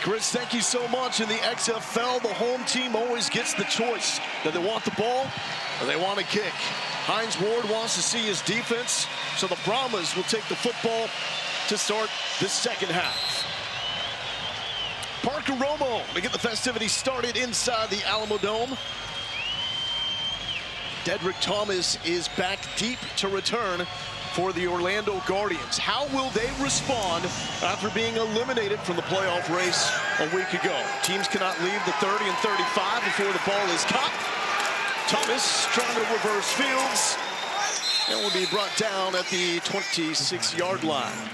Chris, thank you so much. In the XFL, the home team always gets the choice. Do they want the ball or they want to kick? Hines Ward wants to see his defense, so the Brahmas will take the football to start this second half. Parker Romo to get the festivities started inside the Alamo Dome. Dedrick Thomas is back deep to return for the Orlando Guardians. How will they respond after being eliminated from the playoff race a week ago? Teams cannot leave the 30 and 35 before the ball is caught. Thomas trying to reverse fields and will be brought down at the 26-yard line.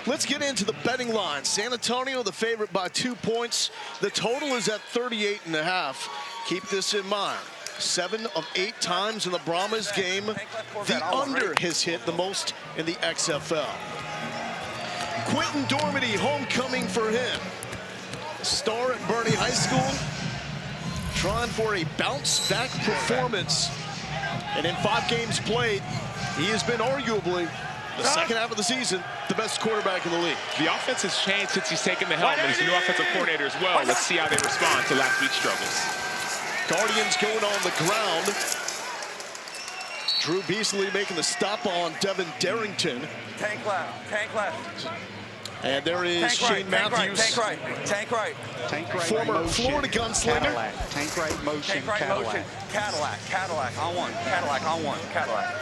Let's get into the betting line. San Antonio, the favorite by 2 points. The total is at 38.5. Keep this in mind. 7 of 8 times in the Brahmas game, the under has hit the most in the XFL. Quentin Dormady, homecoming for him. Star at Bernie High School, trying for a bounce-back performance. And in 5 games played, he has been arguably, the second half of the season, the best quarterback in the league. The offense has changed since he's taken the helm, and he's the new offensive coordinator as well. Let's see how they respond to last week's struggles. Guardians going on the ground. Drew Beasley making the stop on Devin Darrington. Tank left, tank left. And there is Shane Matthews. Tank right, tank right. Tank right, former motion, Florida gunslinger. Cadillac. Tank right motion, Tank right Cadillac. motion. Cadillac on one. Cadillac on one. Cadillac.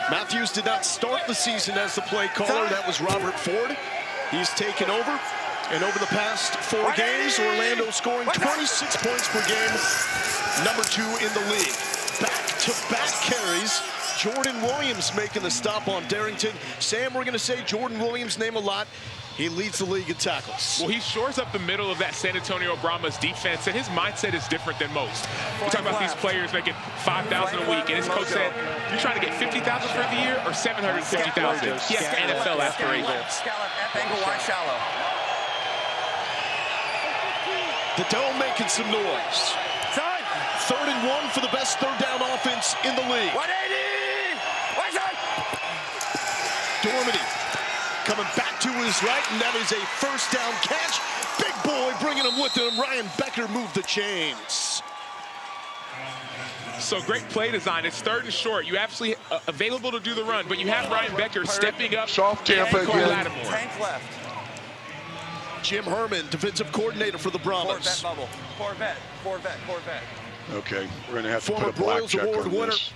Matthews did not start the season as the play caller. That was Robert Ford. He's taken over. And over the past 4 games, Orlando scoring 26 points per game, #2 in the league. Back-to-back carries. Jordan Williams making the stop on Darrington. Sam, we're going to say Jordan Williams' name a lot. He leads the league in tackles. Well, he shores up the middle of that San Antonio Brahmas defense, and his mindset is different than most. We talk about these players making $5,000 a week, and his coach said, you're trying to get $50,000 for the year or $750,000? He has NFL aspirations. Scallop, angle wide, shallow. The Dome making some noise. 3rd and 1 for the best third down offense in the league. 180! What's up? Dormady coming back to his right, and that is a first down catch. Big boy bringing him with him. Ryan Becker moved the chains. So great play design. It's 3rd and short. You absolutely available to do the run, but you have Ryan Becker stepping up. Soft Tampa again. Tank left. Jim Herman, defensive coordinator for the Brahmas. Corvette bubble. Corvette. Okay, we're going to have to Former put a black Broyles check Award on winner. this.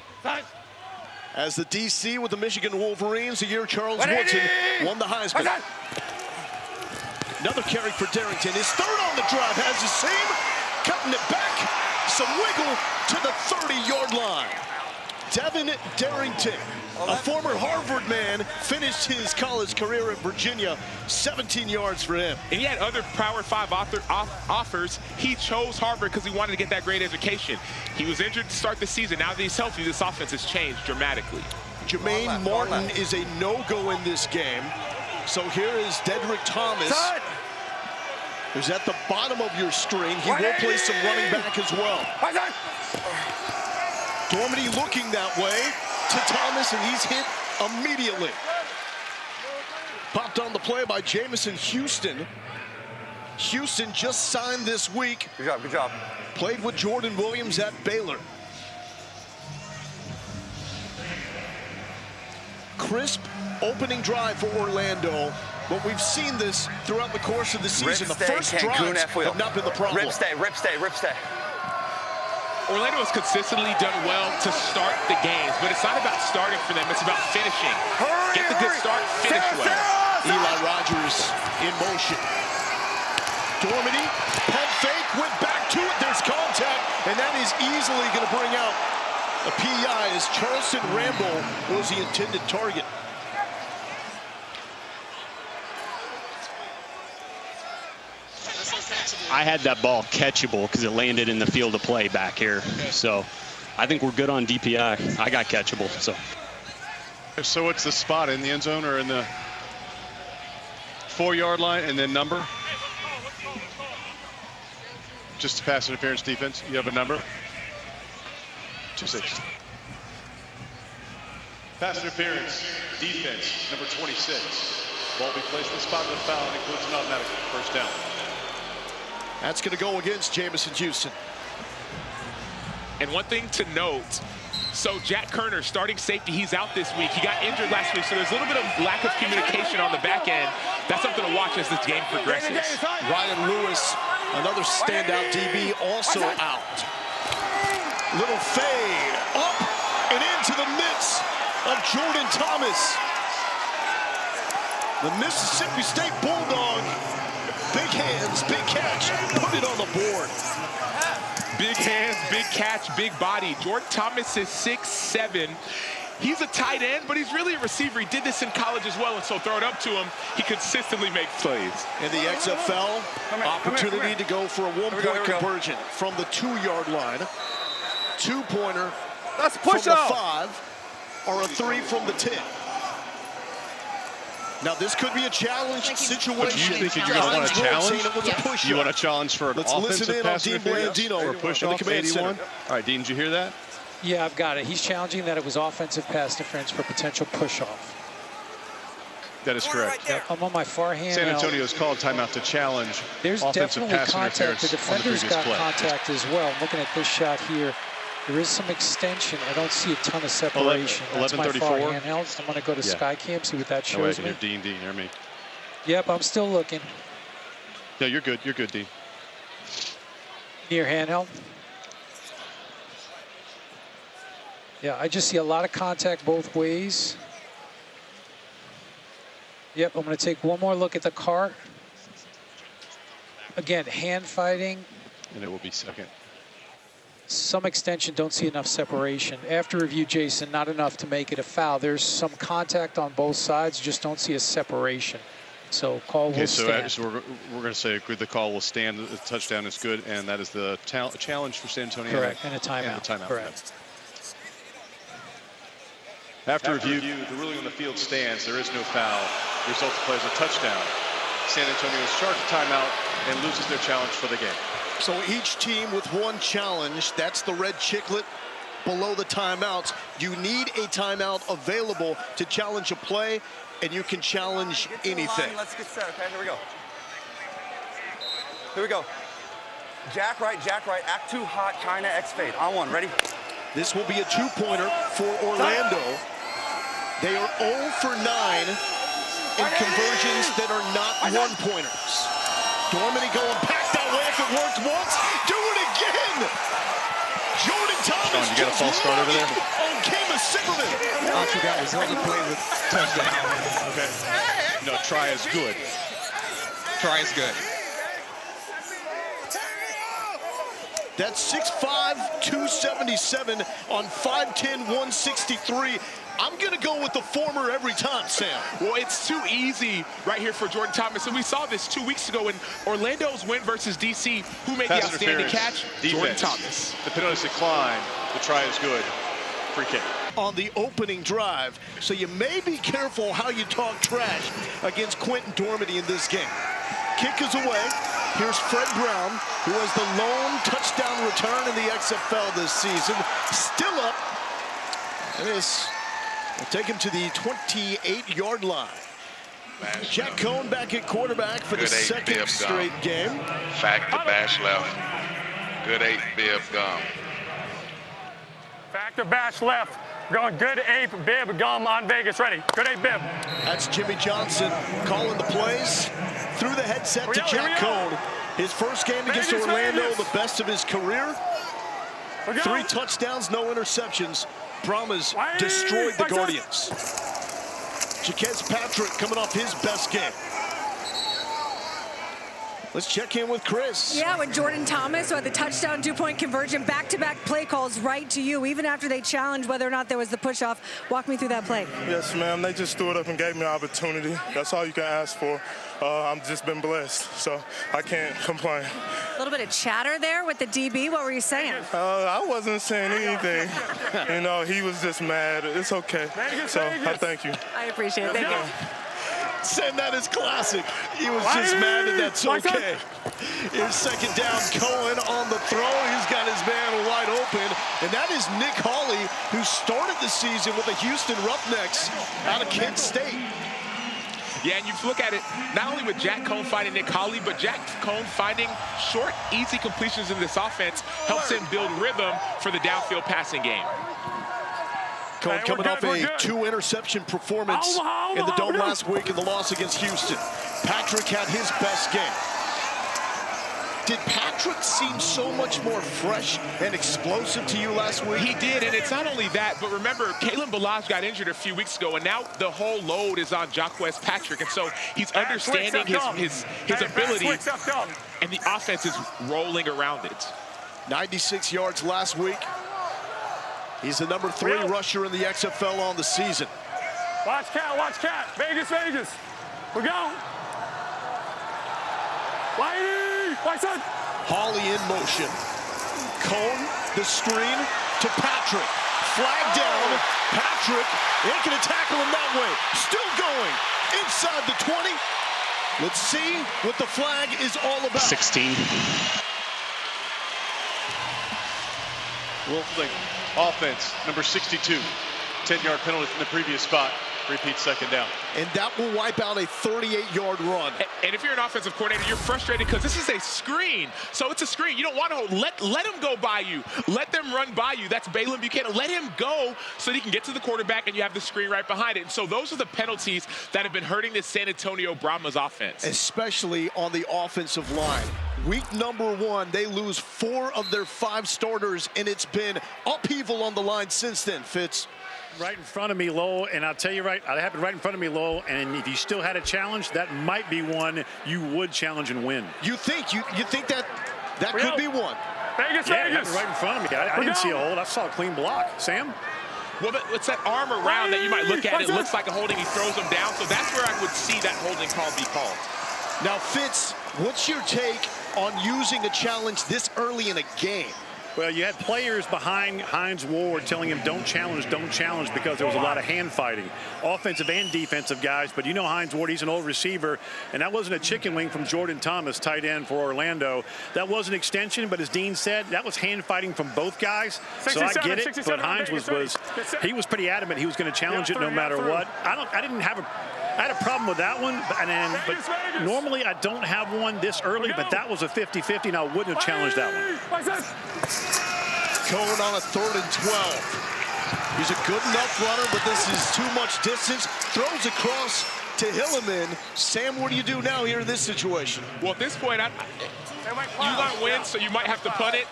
As the DC with the Michigan Wolverines, the year Charles Woodson won the Heisman. Another carry for Darrington. His 3rd on the drive has the same, cutting it back. Some wiggle to the 30-yard line. Devin Darrington, a former Harvard man, finished his college career at Virginia. 17 yards for him. And he had other Power 5 offers. He chose Harvard because he wanted to get that great education. He was injured to start the season. Now that he's healthy, this offense has changed dramatically. Jermaine Martin is a no-go in this game. So here is Dedrick Thomas, who's at the bottom of your string. He will play some running back as well. Dormady looking that way to Thomas, and he's hit immediately. Popped on the play by Jamison Houston. Houston just signed this week. Good job. Played with Jordan Williams at Baylor. Crisp opening drive for Orlando, but we've seen this throughout the course of the season. The first drives have not been the problem. Rip stay. Orlando has consistently done well to start the games, but it's not about starting for them, it's about finishing. Get the good start, finish well. Eli Rogers in motion. Dormady, pump fake, went back to it. There's contact, and that is easily going to bring out a PI as Charleston Rambo was the intended target. I had that ball catchable because it landed in the field of play back here. So I think we're good on DPI. I got catchable. So what's the spot, in the end zone or in the 4-yard line, and then number? Just pass interference defense. You have a number? 26. Pass interference defense, number 26. Ball be placed in the spot of the foul and includes an automatic first down. That's going to go against Jamison Houston. And one thing to note, so Jack Kerner, starting safety, he's out this week. He got injured last week, so there's a little bit of lack of communication on the back end. That's something to watch as this game progresses. Ryan Lewis, another standout DB, also out. Little fade, up and into the midst of Jordan Thomas. The Mississippi State Bulldog, big hands, big catch, put it on the board. Big hands, big catch, big body. Jordan Thomas is 6'7". He's a tight end, but he's really a receiver. He did this in college as well, and so throw it up to him, he consistently makes plays. In the XFL, opportunity to go for a one-point conversion from the 2-yard line. 2-pointer from the 5, or a 3 from the 10. Now, this could be a challenge situation. You think you're going to want to challenge? Yeah. You want a challenge for an offensive pass interference or a push-off, 81? All right, Dean, did you hear that? Yeah, I've got it. He's challenging that it was offensive pass interference for potential push-off. That is correct. Yep, I'm on my far hand. San Antonio's called timeout to challenge There's offensive definitely pass contact. interference The defender's on the got previous play. contact as well. Looking at this shot here, there is some extension. I don't see a ton of separation. That's my far handheld. I'm going to go to Skycam, see what that shows me. Dean, hear me. Yep, I'm still looking. No, you're good. You're good, Dean. Near handheld. Yeah, I just see a lot of contact both ways. Yep, I'm going to take one more look at the cart. Again, hand fighting. And it will be second. Some extension, don't see enough separation. After review, Jason, not enough to make it a foul. There's some contact on both sides, just don't see a separation. So call will stand. So we're going to say the call will stand. The touchdown is good, and that is the challenge for San Antonio. Correct, and a timeout. And a timeout. Correct. After review, the ruling on the field stands. There is no foul. The result of the play is a touchdown. San Antonio is charged a timeout and loses their challenge for the game. So each team with one challenge. That's the red chiclet below the timeouts. You need a timeout available to challenge a play, and you can challenge anything. Let's get set, okay? Here we go. Here we go. Jack right, act 2 hot, China, X fade. On 1, ready? This will be a 2-pointer for Orlando. They are 0 for 9 in conversions that are not 1-pointers. Dormady going back that way. If it worked once, do it again. Jordan Thomas. Sean, you got a false start over there? On Kama Zimmerman. All you got was held the play with touchdown. Okay. No, try is good. Try is good. That's 6'5", 277 on 5'10", 163. I'm going to go with the former every time, Sam. Well, it's too easy right here for Jordan Thomas. And we saw this 2 weeks ago in Orlando's win versus D.C. Who made the outstanding catch? Defense. Jordan Thomas. The penalty decline. The try is good. Free kick. On the opening drive. So you may be careful how you talk trash against Quentin Dormady in this game. Kick is away. Here's Fred Brown, who has the lone touchdown return in the XFL this season. Still up. And this will take him to the 28-yard line. Jack Cohn back at quarterback for the second straight game. Fact to bash left. Good 8, bib gum. Back to bash left. Going good 8, bib, gum on Vegas. Ready. Good 8, bib. That's Jimmy Johnson calling the plays through the headset to Jack Cohn. His first game against Orlando, the best of his career. 3 touchdowns, no interceptions. Brahmas destroyed the Guardians. Jaquez Patrick coming off his best game. Let's check in with Chris. Yeah, with Jordan Thomas, who had the touchdown 2-point conversion, back-to-back play calls right to you, even after they challenged whether or not there was the push-off. Walk me through that play. Yes, ma'am. They just threw it up and gave me an opportunity. That's all you can ask for. I've just been blessed, so I can't complain. A little bit of chatter there with the DB. What were you saying? I wasn't saying anything. You know, he was just mad. It's okay. So I thank you. I appreciate it. Thank you. Sam, that is classic. He was just mad and that's okay. Here's second down. Cohen on the throw. He's got his man wide open. And that is Nick Hawley, who started the season with the Houston Roughnecks out of Kent State. Yeah, and you look at it, not only with Jack Cohn finding Nick Hawley, but Jack Cohn finding short, easy completions in this offense helps him build rhythm for the downfield passing game. Cohn coming off a 2-interception performance in the Dome last week in the loss against Houston. Patrick had his best game. Did Patrick seem so much more fresh and explosive to you last week? He did, and it's not only that, but remember, Kalen Ballage got injured a few weeks ago, and now the whole load is on Jacquez Patrick, and so he's understanding his ability, and the offense is rolling around it. 96 yards last week. He's the number 3 rusher in the XFL on the season. Watch cat. Vegas. We're going. Whiteside. Hawley in motion. Cohn, the screen to Patrick. Flag down. Patrick ain't gonna tackle him that way. Still going inside the 20. Let's see what the flag is all about. 16. Wolfling, offense, number 62. 10-yard penalty from the previous spot. Repeat second down. And that will wipe out a 38-yard run. And if you're an offensive coordinator, you're frustrated because this is a screen. So it's a screen. You don't want to hold. Let him go by you. Let them run by you. That's Balaam Buchanan. Let him go so that he can get to the quarterback and you have the screen right behind it. And so those are the penalties that have been hurting this San Antonio Brahmas offense. Especially on the offensive line. Week number 1, they lose 4 of their 5 starters, and it's been upheaval on the line since then, Fitz. Right in front of me, Lowell, and I'll tell you right, it happened right in front of me, Lowell, and if you still had a challenge, that might be one you would challenge and win. You think that could be one? Vegas. Right in front of me. I didn't see a hold. I saw a clean block. Sam? Well, but it's that arm around that you might look at. It looks like a holding. He throws him down. So that's where I would see that holding call be called. Now, Fitz, what's your take on using a challenge this early in a game? Well, you had players behind Hines Ward telling him don't challenge, because there was a lot of hand fighting. Offensive and defensive guys, but you know Hines Ward, he's an old receiver, and that wasn't a chicken wing from Jordan Thomas, tight end for Orlando. That was an extension, but as Dean said, that was hand fighting from both guys. So I get it, but Hines was pretty adamant he was going to challenge it no matter what. I had a problem with that one, but normally I don't have one this early, but that was a 50-50, and I wouldn't have challenged that one. Cohn on a 3rd and 12. He's a good enough runner, but this is too much distance. Throws across to Hilliman. Sam, what do you do now here in this situation? Well, at this point, you got to win, so you might have to punt it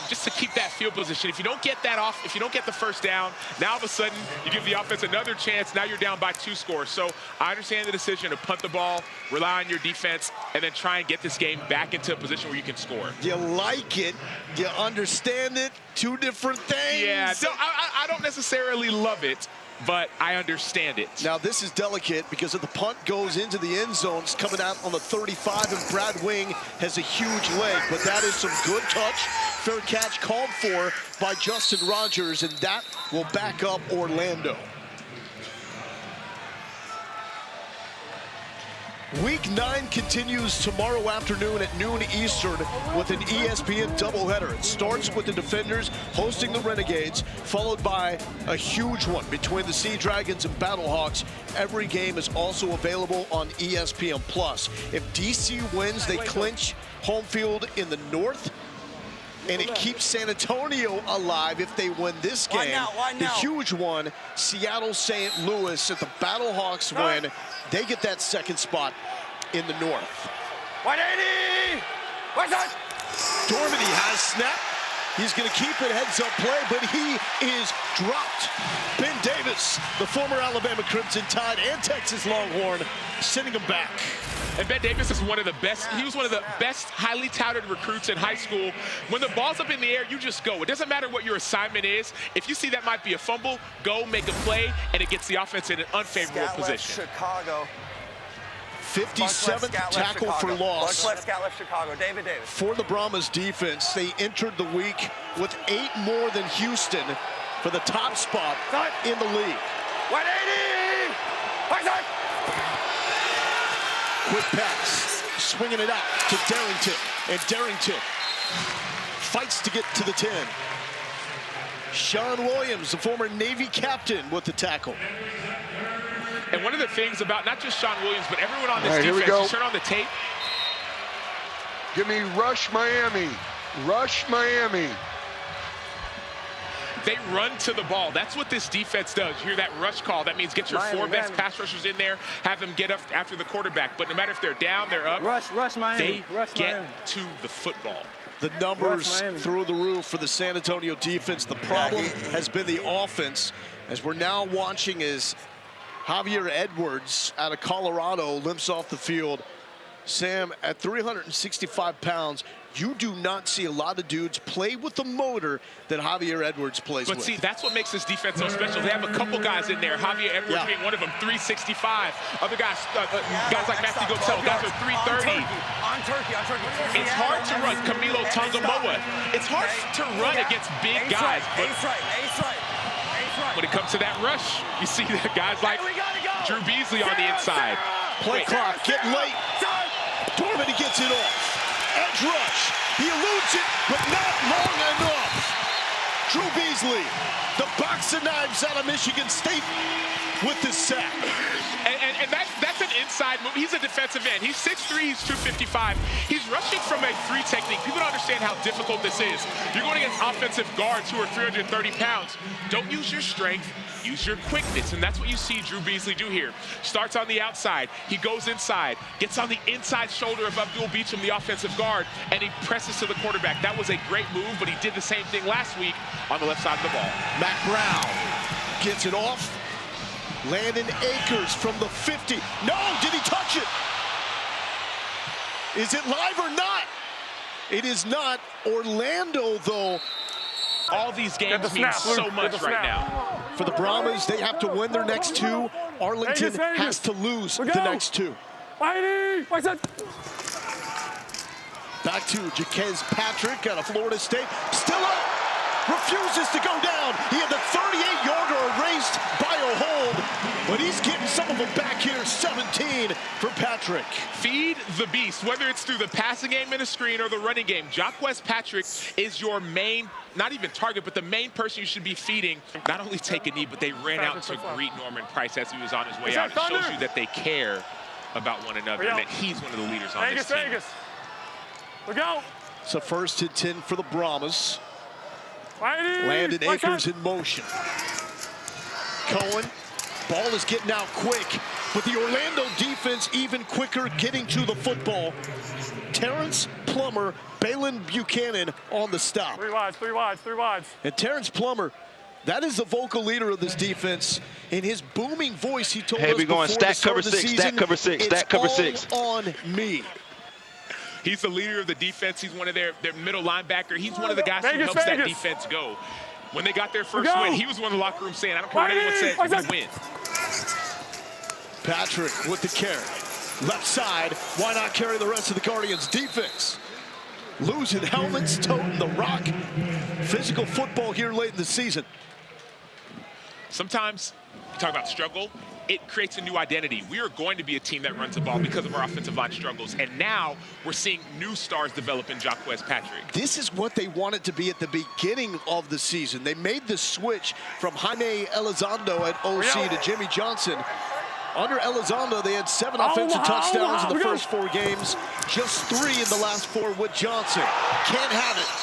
just to keep that field position. If you don't get that off, if you don't get the first down, now all of a sudden you give the offense another chance. Now you're down by 2 scores. So I understand the decision to punt the ball, rely on your defense, and then try and get this game back into a position where you can score. You like it. You understand it. 2 different things. Yeah, so I don't necessarily love it, but I understand it. Now, this is delicate because if the punt goes into the end zone, it's coming out on the 35, and Brad Wing has a huge leg. But that is some good touch. Fair catch called for by Justin Rogers, and that will back up Orlando. Week 9 continues tomorrow afternoon at noon Eastern with an ESPN doubleheader. It starts with the Defenders hosting the Renegades, followed by a huge one between the Sea Dragons and Battlehawks. Every game is also available on ESPN+. If DC wins, they clinch home field in the North, and it keeps San Antonio alive if they win this game. Why now? The huge one, Seattle-St. Louis, if the Battlehawks win, they get that 2nd spot in the North. 180! What's that? Dormady has snap. He's going to keep it heads-up play, but he is dropped. Ben Davis, the former Alabama Crimson Tide and Texas Longhorn, sending him back. And Ben Davis is one of the best. He was one of the best highly touted recruits in high school. When the ball's up in the air, you just go. It doesn't matter what your assignment is. If you see that might be a fumble, go make a play, and it gets the offense in an unfavorable position. Chicago. 57th tackle for loss. Chicago. David Davis. For the Brahmas defense, they entered the week with 8 more than Houston for the top spot in the league. 180! What's that? Quick pass, swinging it out to Darrington, and Darrington fights to get to the 10. Sean Williams, the former Navy captain, with the tackle. And one of the things about not just Sean Williams, but everyone on this All right, here we defense, go. you turn on the tape. Give me rush Miami. Rush Miami. They run to the ball. That's what this defense does. You hear that rush call. That means get your four best pass rushers in there, have them get up after the quarterback. But no matter if they're down, they're up, Rush Miami. they get to the football. The numbers through the roof for the San Antonio defense. The problem has been the offense, as we're now watching as Javier Edwards out of Colorado limps off the field. Sam, at 365 pounds, you do not see a lot of dudes play with the motor that Javier Edwards plays with. But see, that's what makes this defense so special. They have a couple guys in there, Javier Edwards being one of them, 365. Other guys, guys like Matthew Goetzel, guys are 330. On turkey. It's hard to run. Camilo Tongamoa. It's hard to run against big guys. But when it comes to that rush, you see that guys like Drew Beasley on the inside. Play clock, getting late. Dorman, he gets it off. Edge rush. He eludes it, but not long enough. Drew Beasley, the box of knives out of Michigan State with the sack. And that's an inside move. He's a defensive end. He's 6'3", he's 255. He's rushing from a three technique. People don't understand how difficult this is. You're going against offensive guards who are 330 pounds. Don't use your strength. Use your quickness, and that's what you see Drew Beasley do here. Starts on the outside, he goes inside, gets on the inside shoulder of Abdul Beacham, the offensive guard, and he presses to the quarterback. That was a great move, but he did the same thing last week on the left side of the ball. Mac Brown gets it off. Landon Akers from the 50. No, did he touch it? Is it live or not? It is not. Orlando, though. All these games mean so much right now. For the Brahmas, they have to win their next two. Arlington has to lose the next two. Back to Jaquez Patrick out of Florida State. Still up. Refuses to go down. He had the 38-yarder erased by a hold, but he's getting some of them back here. 17 for Patrick. Feed the beast, whether it's through the passing game in a screen or the running game. Jaquez Patrick is your main, not even target, but the main person you should be feeding. Not only take a knee, but they ran out to greet Norman Price as he was on his way out. It shows you that they care about one another and that he's one of the leaders on this team. We go. So first and 10 for the Brahmas. Landon Akers in motion. Cohen, ball is getting out quick, but the Orlando defense even quicker getting to the football. Terrence Plummer, Balin Buchanan on the stop. Three wides. And Terrence Plummer, that is the vocal leader of this defense. In his booming voice, he told us before the start of the season, stack cover six, stack cover six. On me. He's the leader of the defense. He's one of their middle linebacker. He's one of the guys who helps that defense go. When they got their first win, he was one of the locker room saying, I don't care what anyone says, we're going to win. Patrick with the carry. Left side, why not carry the rest of the Guardians' defense? Losing helmets, toting the rock. Physical football here late in the season. Sometimes you talk about struggle. It creates a new identity. We are going to be a team that runs the ball because of our offensive line struggles. And now we're seeing new stars develop in Jaquez Patrick. This is what they wanted to be at the beginning of the season. They made the switch from Jaime Elizondo at OC to Jimmy Johnson. Under Elizondo, they had 7 offensive touchdowns in the first 4 games, just 3 in the last 4 with Johnson. Can't have it.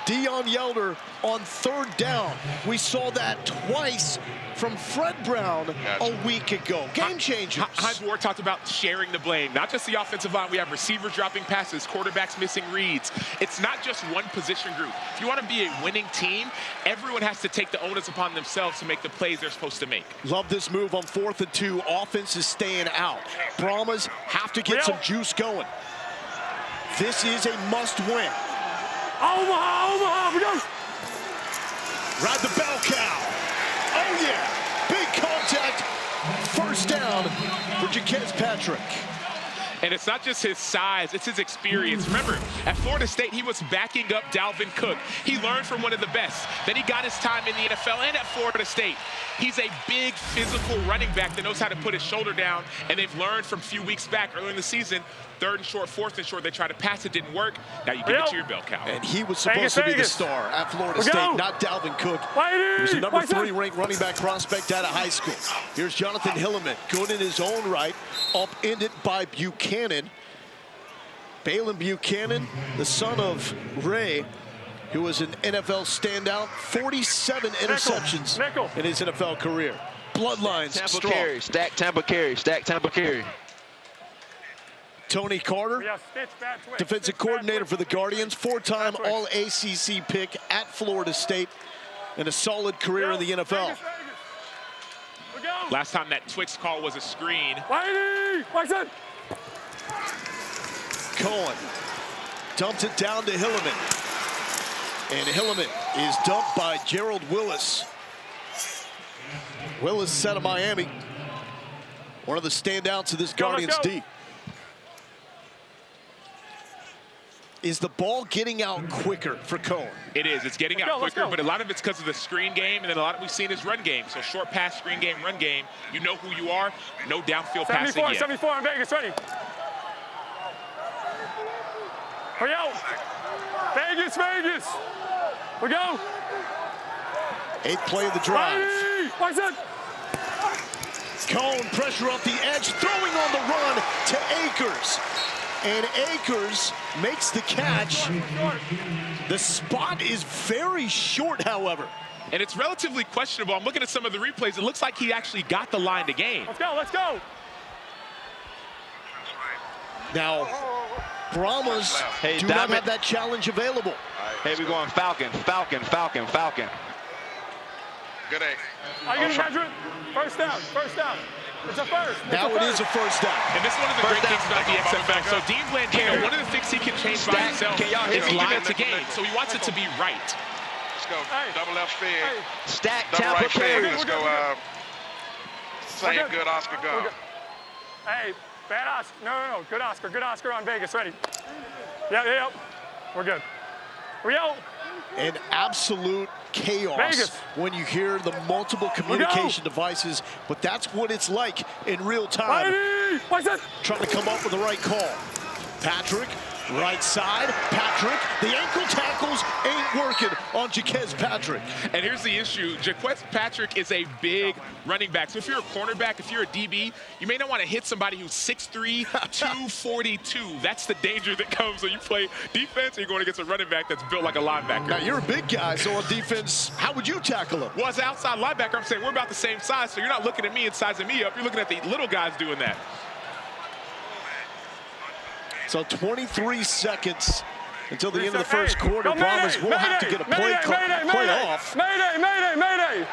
Deion Yelder on 3rd down. We saw that twice from Fred Brown a week ago. Game changers. Hines Ward talked about sharing the blame. Not just the offensive line. We have receivers dropping passes, quarterbacks missing reads. It's not just one position group. If you want to be a winning team, everyone has to take the onus upon themselves to make the plays they're supposed to make. Love this move on 4th and 2. Offense is staying out. Brahmas have to get some juice going. This is a must-win. Omaha, we go. Ride the bell cow. Oh, yeah. Big contact. First down for Jaquez Patrick. And it's not just his size, it's his experience. Remember, at Florida State, he was backing up Dalvin Cook. He learned from one of the best. Then he got his time in the NFL and at Florida State. He's a big, physical running back that knows how to put his shoulder down, and they've learned from a few weeks back early in the season, 3rd and short, 4th and short, they tried to pass, it didn't work. Now you give it to your bell cow. And he was supposed to be the star at Florida State, not Dalvin Cook. He was the number 3 ranked running back prospect out of high school. Here's Jonathan Hilliman, good in his own right, upended by Buchanan. Balin Buchanan, the son of Ray, who was an NFL standout, 47 interceptions in his NFL career. Bloodlines strong. Carry, stack Tampa carry, stack Tampa carry. Tony Carter, defensive coordinator for the Guardians, 4-time All-ACC pick at Florida State, and a solid career in the NFL. Last time that Twix call was a screen. Cohen dumped it down to Hilliman. And Hilliman is dumped by Gerald Willis. Willis out of Miami. One of the standouts of this Guardians D. Is the ball getting out quicker for Cohen? It is. It's getting out quicker, but a lot of it's because of the screen game, and then a lot of we've seen is run game. So short pass, screen game, run game. You know who you are. No downfield passing yet. 74 on Vegas, ready. Hurry out. Vegas, Vegas. We go. 8th play of the drive. Watch that. Cohen, pressure off the edge, throwing on the run to Akers. And Akers makes the catch. The spot is very short, however. And it's relatively questionable. I'm looking at some of the replays. It looks like he actually got the line to gain. Let's go, let's go. Now, Brahmas do not have that challenge available. Hey, we're going Falcon, Falcon, Falcon, Falcon. Good A. Are you going to measure it? First down, first down. It's a first. Now it is a first down. And this is one of the great things about the XFL. So Dean Blandino, one of the things he can change by himself is line to game. So he wants it to be right. Let's go. Double left fig. Stack Double Tampa right fig. carry. Let's go. Say it good, Oscar go. Hey, bad Oscar. No. Good Oscar on Vegas. Ready. Yep. We're good. We out. An absolute chaos Vegas. When you hear the multiple communication devices, but that's what it's like in real time. Trying to come up with the right call. Patrick, right side. Patrick, the ankle tackles ain't working on Jaquez Patrick. And here's the issue. Jaquez Patrick is a big running back. So if you're a cornerback, if you're a DB, you may not want to hit somebody who's 6'3", 242. That's the danger that comes when you play defense and you're going against a running back that's built like a linebacker. Now, you're a big guy, so on defense, how would you tackle him? Well, as an outside linebacker, I'm saying we're about the same size, so you're not looking at me and sizing me up. You're looking at the little guys doing that. So 23 seconds until the end of the first quarter. Brahmas will have to get a play off. Mayday.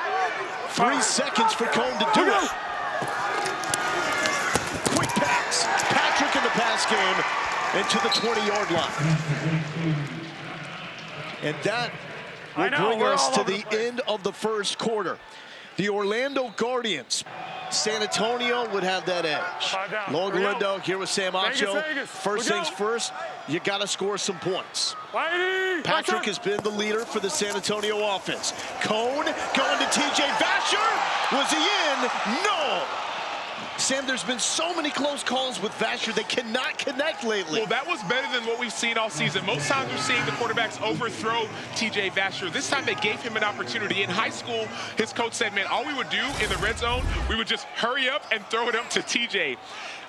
3 seconds for Cohen to do it. Quick pass. Patrick in the pass game into the 20-yard line. And that will bring us to the end of the first quarter. The Orlando Guardians. San Antonio would have that edge. Logan Lindo here with Sam Acho. First things first, you got to score some points. Patrick has been the leader for the San Antonio offense. Cone going to TJ Vasher. Was he in? No. Sam, there's been so many close calls with Vasher. They cannot connect lately. Well, that was better than what we've seen all season. Most times we're seeing the quarterbacks overthrow TJ Vasher. This time they gave him an opportunity. In high school, his coach said, man, all we would do in the red zone, we would just hurry up and throw it up to TJ.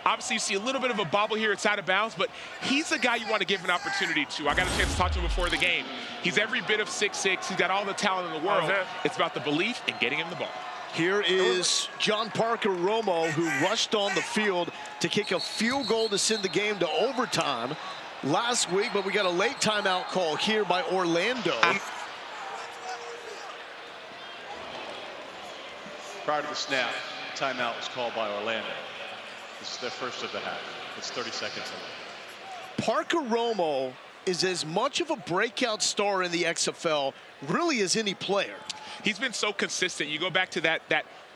Obviously, you see a little bit of a bobble here. It's out of bounds, but he's the guy you want to give an opportunity to. I got a chance to talk to him before the game. He's every bit of 6'6". He's got all the talent in the world. It's about the belief and getting him the ball. Here is John Parker Romo, who rushed on the field to kick a field goal to send the game to overtime last week, but we got a late timeout call here by Orlando. Prior to the snap, timeout was called by Orlando. This is their first of the half. It's 30 seconds left. Parker Romo is as much of a breakout star in the XFL, really, as any player. He's been so consistent. You go back to that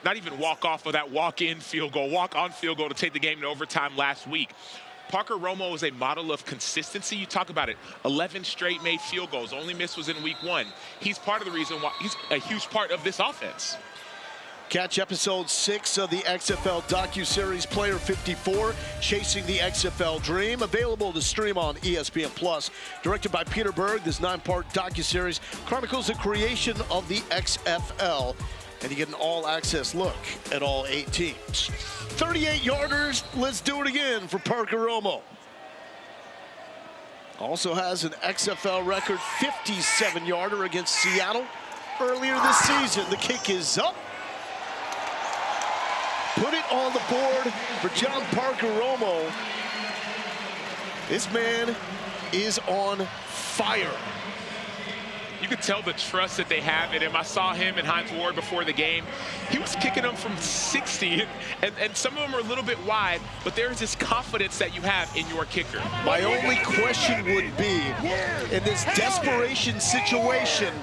not even walk-off, but that walk-in field goal, walk-on field goal to take the game to overtime last week. Parker Romo is a model of consistency. You talk about it, 11 straight made field goals. Only miss was in week 1. He's part of the reason why he's a huge part of this offense. Catch episode 6 of the XFL docuseries Player 54, Chasing the XFL Dream, available to stream on ESPN+. Directed by Peter Berg, this 9-part docuseries chronicles the creation of the XFL, and you get an all-access look at all 8 teams. 38-yarders, let's do it again for Parker Romo. Also has an XFL record 57-yarder against Seattle earlier this season. The kick is up. Put it on the board for John Parker Romo. This man is on fire. You could tell the trust that they have in him. I saw him and Hines Ward before the game. He was kicking them from 60, and some of them are a little bit wide, but there's this confidence that you have in your kicker. My only question would be, in this desperation situation,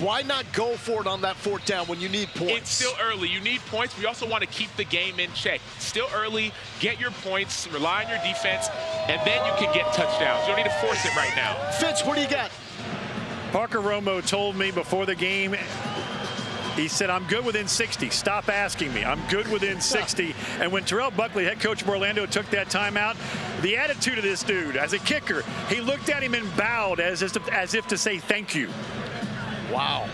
why not go for it on that 4th down when you need points? It's still early. You need points. We also want to keep the game in check. Still early. Get your points. Rely on your defense, and then you can get touchdowns. You don't need to force it right now. Fitz, what do you got? Parker Romo told me before the game, he said, I'm good within 60. Stop asking me. I'm good within 60. And when Terrell Buckley, head coach of Orlando, took that timeout, the attitude of this dude as a kicker, he looked at him and bowed as if to say thank you. Wow.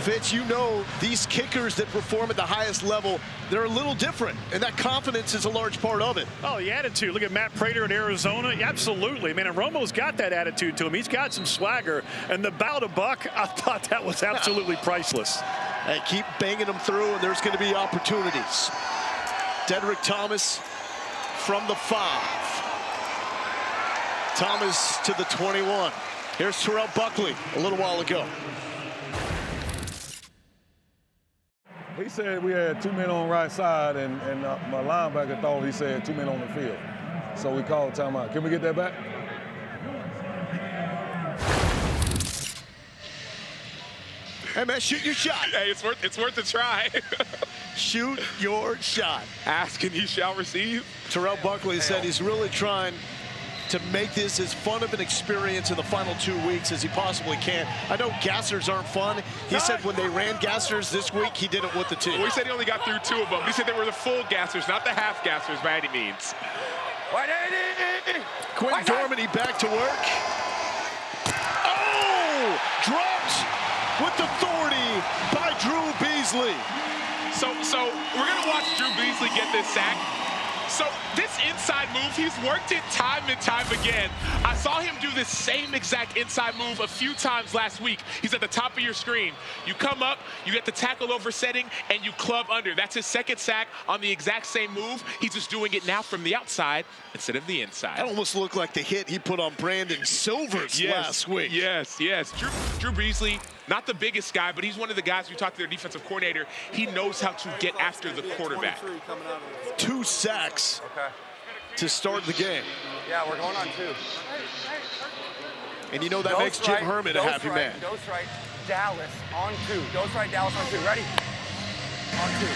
Fitz, you know these kickers that perform at the highest level, they're a little different, and that confidence is a large part of it. Oh, the attitude. Look at Matt Prater in Arizona. Absolutely. Man, and Romo's got that attitude to him. He's got some swagger. And the bow to Buck, I thought that was absolutely priceless. Hey, keep banging them through, and there's going to be opportunities. Dedrick Thomas from the 5. Thomas to the 21. Here's Terrell Buckley a little while ago. He said we had 2 men on the right side, and my linebacker thought he said 2 men on the field. So we called timeout. Can we get that back? Hey, man, shoot your shot. Hey, it's worth a try. Shoot your shot. Ask and you shall receive. Terrell Buckley said he's really trying to make this as fun of an experience in the final 2 weeks as he possibly can. I know gassers aren't fun. He said when they ran gassers this week, he did it with the team. Well, he said he only got through 2 of them. He said they were the full gassers, not the half gassers by any means. Quentin Dormady back to work. Oh! Dropped with authority by Drew Beasley. So we're going to watch Drew Beasley get this sack. So this inside move, he's worked it time and time again. I saw him do this same exact inside move a few times last week. He's at the top of your screen. You come up, you get the tackle over setting, and you club under. That's his 2nd sack on the exact same move. He's just doing it now from the outside instead of the inside. That almost looked like the hit he put on Brandon Silvers last week. Yes. Drew Beasley, not the biggest guy, but he's one of the guys we talked to their defensive coordinator. He knows how to get after the quarterback. 2 sacks to start the game. Yeah, we're going on 2. And you know that makes Jim Herman a happy man. Dose right, Dallas on 2. Dose right, Dallas on 2. Ready? On 2.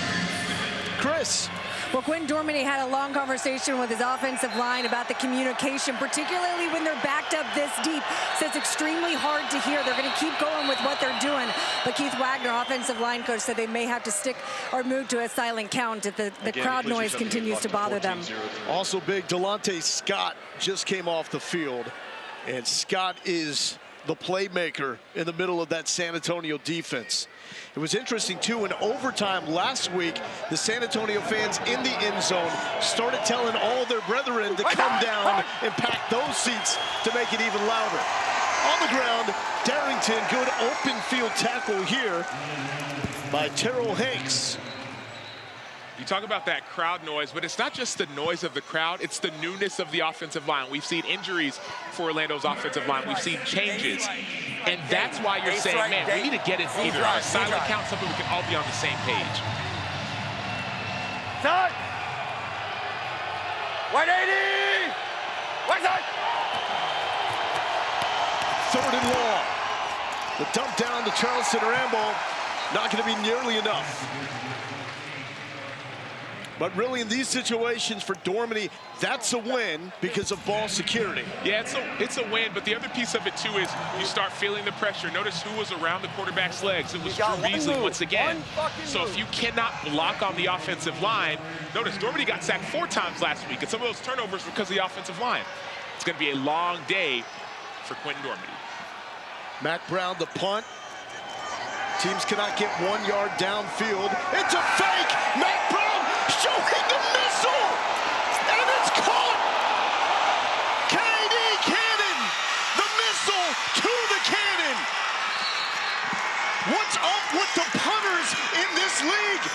Chris. Well, Quentin Dormady had a long conversation with his offensive line about the communication, particularly when they're backed up this deep. So it's extremely hard to hear. They're going to keep going with what they're doing. But Keith Wagner, offensive line coach, said they may have to stick or move to a silent count if the crowd noise continues to bother them. Also big, Delonte Scott just came off the field. And Scott is the playmaker in the middle of that San Antonio defense. It was interesting, too, in overtime last week, the San Antonio fans in the end zone started telling all their brethren to come down and pack those seats to make it even louder. On the ground, Darrington, good open field tackle here by Terrell Hanks. You talk about that crowd noise, but it's not just the noise of the crowd, it's the newness of the offensive line. We've seen injuries for Orlando's offensive line. We've seen changes. And that's why you're saying, man, we need to get it either on a silent count, something we can all be on the same page. Side! 180! Right side! 3rd and long. The dump down to Charleston Rambo, not going to be nearly enough. But really, in these situations for Dormady, that's a win because of ball security. Yeah, it's a win, but the other piece of it, too, is you start feeling the pressure. Notice who was around the quarterback's legs. It was Drew Beasley once again. So if you cannot block on the offensive line, notice Dormady got sacked 4 times last week, and some of those turnovers were because of the offensive line. It's going to be a long day for Quentin Dormady. Mac Brown, the punt. Teams cannot get 1 yard downfield. It's a fake! Mac Brown showing the missile! And it's caught! KD Cannon! The missile to the cannon! What's up with the punters in this league?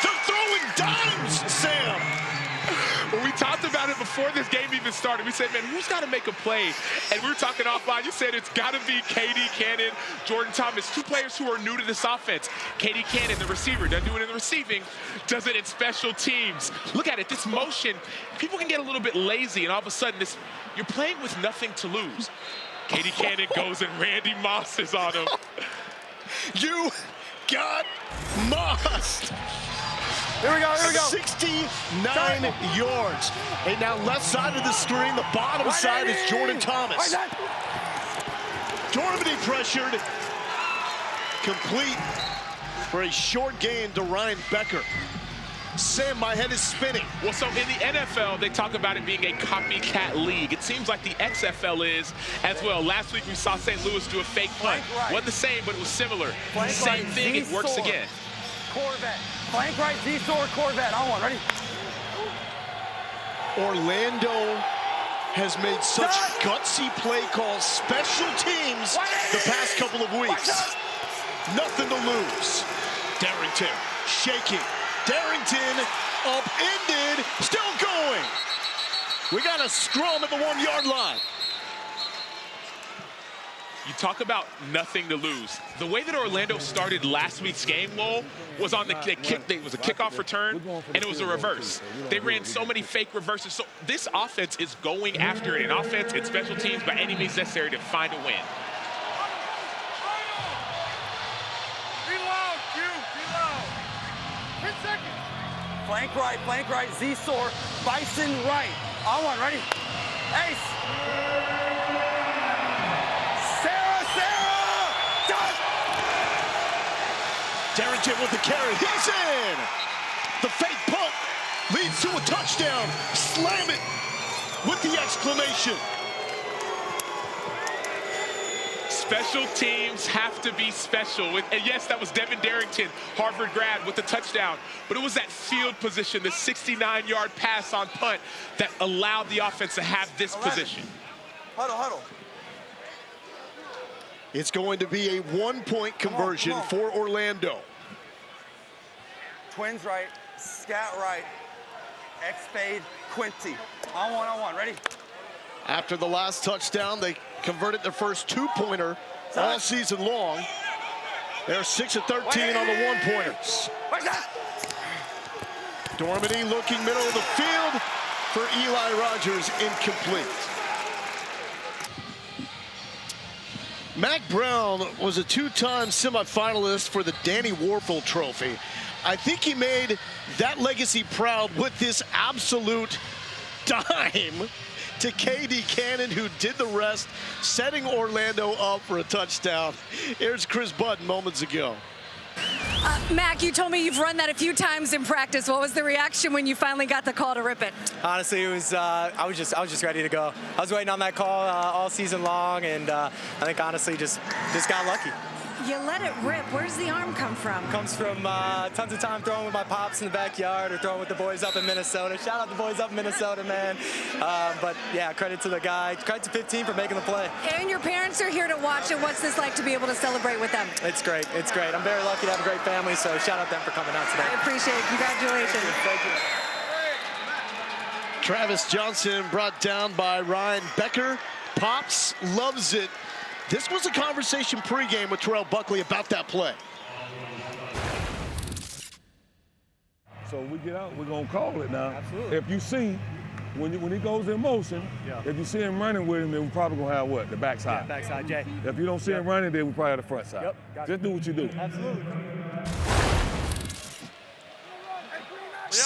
They're throwing dimes, Sam! Well, we talked about it before this game even started. We said, man, who's got to make a play? And we were talking offline. You said it's got to be KD Cannon, Jordan Thomas, 2 players who are new to this offense. KD Cannon, the receiver, doesn't do it in the receiving, does it in special teams. Look at it, this motion. People can get a little bit lazy, and all of a sudden, you're playing with nothing to lose. KD Cannon goes, and Randy Moss is on him. You got Moss. Here we go, here we go. 69 yards. And now left side of the screen, the bottom side is Jordan Thomas. Dormady pressured. Complete for a short gain to Ryan Becker. Sam, my head is spinning. Well, so in the NFL, they talk about it being a copycat league. It seems like the XFL is as well. Last week, we saw St. Louis do a fake punt. Wasn't the same, but it was similar. Same thing, it works again. Corvette. Flank right, Z-Sword, Corvette. On one, ready? Orlando has made such gutsy play calls, special teams, the past couple of weeks. Nothing to lose. Darrington shaking. Darrington upended, still going. We got a scrum at the 1 yard line. You talk about nothing to lose. The way that Orlando started last week's game, Lowell, was on the kick. It was a kickoff return, and it was a reverse. They ran so many fake reverses. So this offense is going after it in offense and special teams by any means necessary to find a win. Reload, Q, reload. 10 seconds. Flank right, Z-Sword, Bison right. On one, ready? Ace. Darrington with the carry, he's in! The fake pump leads to a touchdown. Slam it with the exclamation. Special teams have to be special. And yes, that was Devin Darrington, Harvard grad, with the touchdown. But it was that field position, the 69-yard pass on punt that allowed the offense to have this position. Huddle. It's going to be a 1-point conversion for Orlando. Twins right, scat right, X-fade, Quincy. On one, ready? After the last touchdown, they converted their first 2-pointer all season long. They're 6 of 13 on the 1-pointers. Dormady looking middle of the field for Eli Rogers, incomplete. Mac Brown was a 2-time semifinalist for the Danny Warfel Trophy. I think he made that legacy proud with this absolute dime to KD Cannon, who did the rest, setting Orlando up for a touchdown. Here's Chris Button moments ago. Mac, you told me you've run that a few times in practice. What was the reaction when you finally got the call to rip it? Honestly, it was I was just ready to go. I was waiting on that call all season long, and I think honestly just got lucky. You let it rip. Where's the arm come from? Comes from tons of time throwing with my pops in the backyard or throwing with the boys up in Minnesota. Shout out the boys up in Minnesota, man. But yeah, credit to the guy. Credit to 15 for making the play. And your parents are here to watch it. What's this like to be able to celebrate with them? It's great. It's great. I'm very lucky to have a great family, so shout out them for coming out today. I appreciate it. Congratulations. Thank you. Travis Johnson brought down by Ryan Becker. Pops loves it. This was a conversation pregame with Terrell Buckley about that play. So we get out, we're going to call it now. Absolutely. If you see, when he goes in motion, if you see him running with him, then we're probably going to have what? The backside. Yeah, backside, Jay. If you don't see him running, then we probably have the front side. Just do what you do. Absolutely.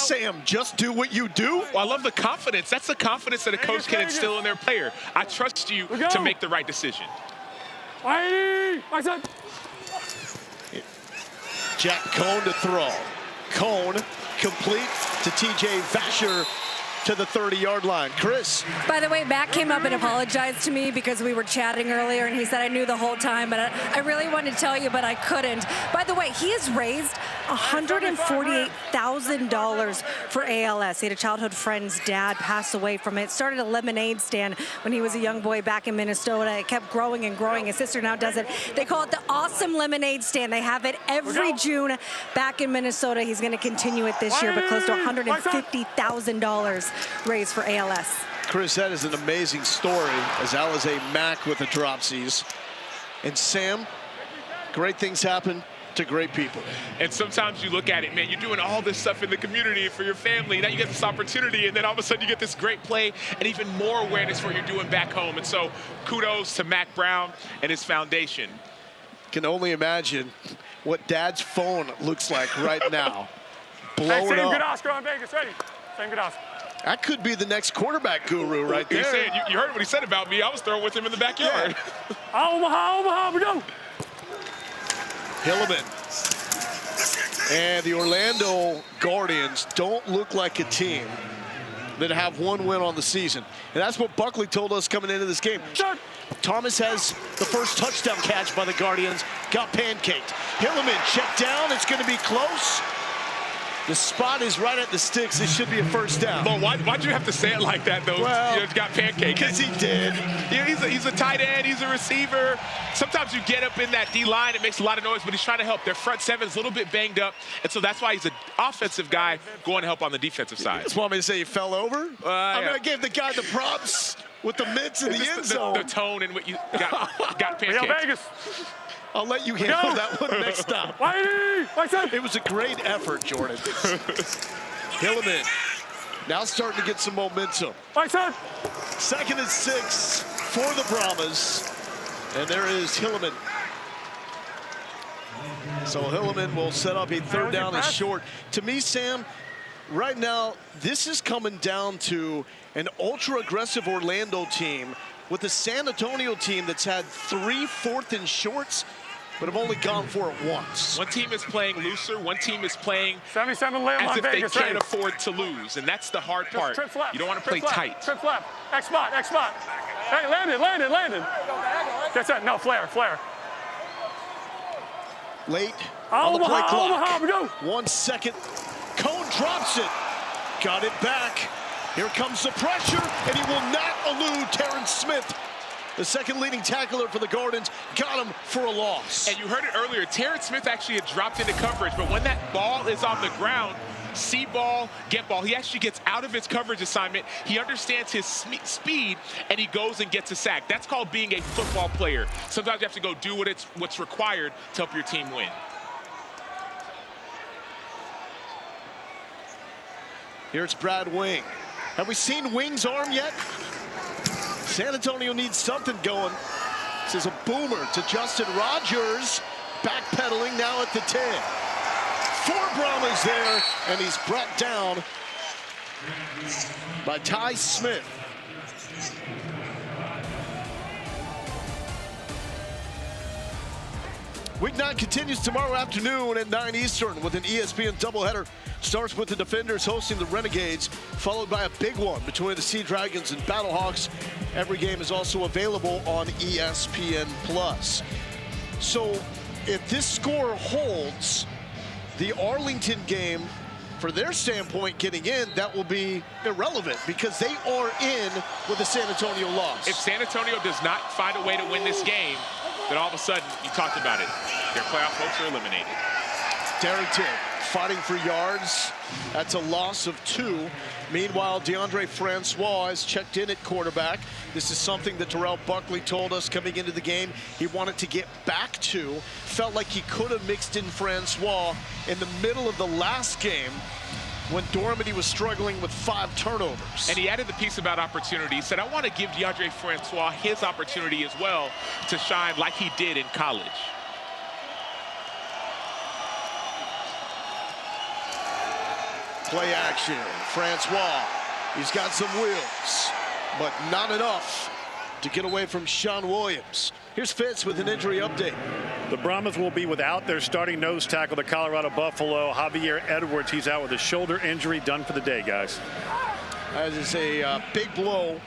Sam, just do what you do? Well, I love the confidence. That's the confidence that a coach can instill in their player. I trust you to make the right decision. Jack Cohn to throw. Cohn complete to TJ Vasher to the 30-yard line. Chris. By the way, Matt came up and apologized to me because we were chatting earlier, and he said I knew the whole time, but I really wanted to tell you, but I couldn't. By the way, he has raised $148,000 for ALS. He had a childhood friend's dad pass away from it. Started a lemonade stand when he was a young boy back in Minnesota. It kept growing and growing. His sister now does it. They call it the Awesome Lemonade Stand. They have it every June back in Minnesota. He's going to continue it this year, but close to $150,000 raised for ALS. Chris, that is an amazing story as Alize Mack with the dropsies. And Sam, great things happen to great people. And sometimes you look at it, man, you're doing all this stuff in the community for your family. Now you get this opportunity, and then all of a sudden you get this great play and even more awareness for what you're doing back home. And so kudos to Mack Brown and his foundation. Can only imagine what Dad's phone looks like right now. Blow it up. Good Oscar on Vegas, ready. Same good Oscar. That could be the next quarterback guru right there. You heard what he said about me. I was throwing with him in the backyard. Yeah. Omaha, we go. Hilliman. And the Orlando Guardians don't look like a team that have one win on the season. And that's what Buckley told us coming into this game. Thomas has the first touchdown catch by the Guardians. Got pancaked. Hilliman checked down. It's going to be close. The spot is right at the sticks. It should be a first down. Well, why'd you have to say it like that, though? Well, got pancaked. Because he did. Yeah, he's a tight end. He's a receiver. Sometimes you get up in that D-line. It makes a lot of noise, but he's trying to help. Their front seven is a little bit banged up, and so that's why he's an offensive guy going to help on the defensive side. You just want me to say he fell over? I mean, I gave the guy the props with the mitts in the end zone. The tone and what you got pancaked. Vegas. I'll let you handle that one next stop. It was a great effort, Jordan. Hilliman now starting to get some momentum. Second and 6 for the Brahmas. And there is Hilliman. So Hilliman will set up a third down and short. To me, Sam, right now, this is coming down to an ultra-aggressive Orlando team with the San Antonio team that's had 3 4th and shorts, but have only gone for it once. One team is playing looser. One team is playing 77 layup as on if Vegas, they can't afford to lose, and that's the hard part. You don't want to play tight. Trip left. X spot. Hey, landed. That's it. No, flare. Late on the play clock. Omaha, we go. 1 second. Cohn drops it. Got it back. Here comes the pressure, and he will not elude Terrence Smith. The second leading tackler for the Guardians got him for a loss. And you heard it earlier, Terrence Smith actually had dropped into coverage, but when that ball is on the ground, see ball, get ball, he actually gets out of his coverage assignment. He understands his speed, and he goes and gets a sack. That's called being a football player. Sometimes you have to go do what's required to help your team win. Here's Brad Wing. Have we seen Wing's arm yet? San Antonio needs something going. This is a boomer to Justin Rogers. Backpedaling now at the 10. 4 Brahmas there, and he's brought down by Ty Smith. Week 9 continues tomorrow afternoon at 9 Eastern with an ESPN doubleheader. Starts with the Defenders hosting the Renegades, followed by a big one between the Sea Dragons and Battlehawks. Every game is also available on ESPN+. So if this score holds, the Arlington game, for their standpoint getting in, that will be irrelevant because they are in with a San Antonio loss. If San Antonio does not find a way to win this game, then all of a sudden, you talked about it, their playoff hopes are eliminated. Darrington fighting for yards. That's a loss of 2. Meanwhile, DeAndre Francois has checked in at quarterback. This is something that Terrell Buckley told us coming into the game he wanted to get back to. Felt like he could have mixed in Francois in the middle of the last game when Dormady was struggling with 5 turnovers. And he added the piece about opportunity. He said, I want to give DeAndre Francois his opportunity as well to shine like he did in college. Play action. Francois. He's got some wheels, but not enough to get away from Sean Williams. Here's Fitz with an injury update. The Brahmas will be without their starting nose tackle, the Colorado Buffalo, Javier Edwards. He's out with a shoulder injury, done for the day, guys. That is a big blow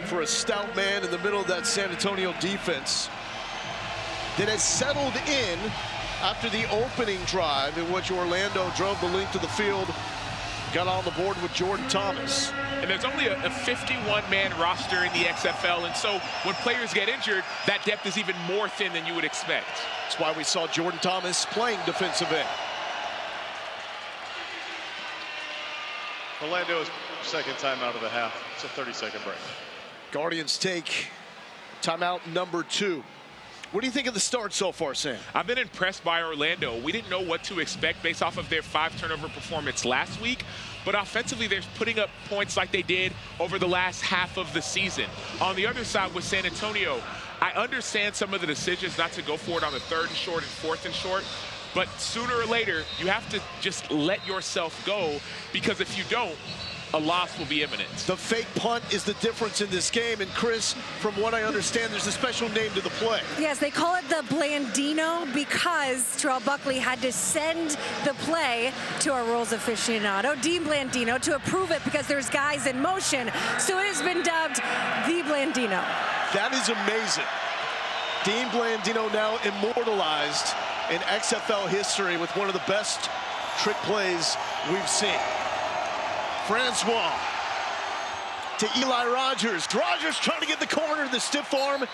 for a stout man in the middle of that San Antonio defense that has settled in after the opening drive in which Orlando drove the length of the field, got on the board with Jordan Thomas. And there's only a 51-man roster in the XFL, and so when players get injured, that depth is even more thin than you would expect. That's why we saw Jordan Thomas playing defensive end. Orlando's second time out of the half. It's a 30-second break. Guardians take timeout number 2. What do you think of the start so far, Sam? I've been impressed by Orlando. We didn't know what to expect based off of their 5-turnover performance last week, but offensively they're putting up points like they did over the last half of the season. On the other side with San Antonio, I understand some of the decisions not to go for it on the 3rd and short and 4th and short, but sooner or later you have to just let yourself go, because if you don't, a loss will be imminent. The fake punt is the difference in this game. And Chris, from what I understand, there's a special name to the play. Yes, they call it the Blandino because Terrell Buckley had to send the play to our rules aficionado, Dean Blandino, to approve it because there's guys in motion. So it has been dubbed the Blandino. That is amazing. Dean Blandino now immortalized in XFL history with one of the best trick plays we've seen. Francois to Eli Rogers. Rogers trying to get the corner. The stiff arm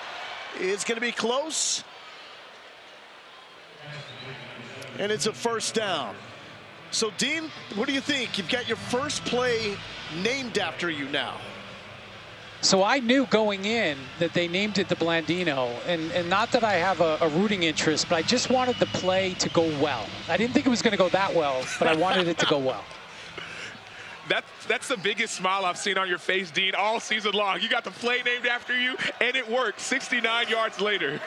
is going to be close. And it's a first down. So, Dean, what do you think? You've got your first play named after you now. So I knew going in that they named it the Blandino, and not that I have a rooting interest, but I just wanted the play to go well. I didn't think it was going to go that well, but I wanted it to go well. That's the biggest smile I've seen on your face, Dean, all season long. You got the play named after you, and it worked 69 yards later.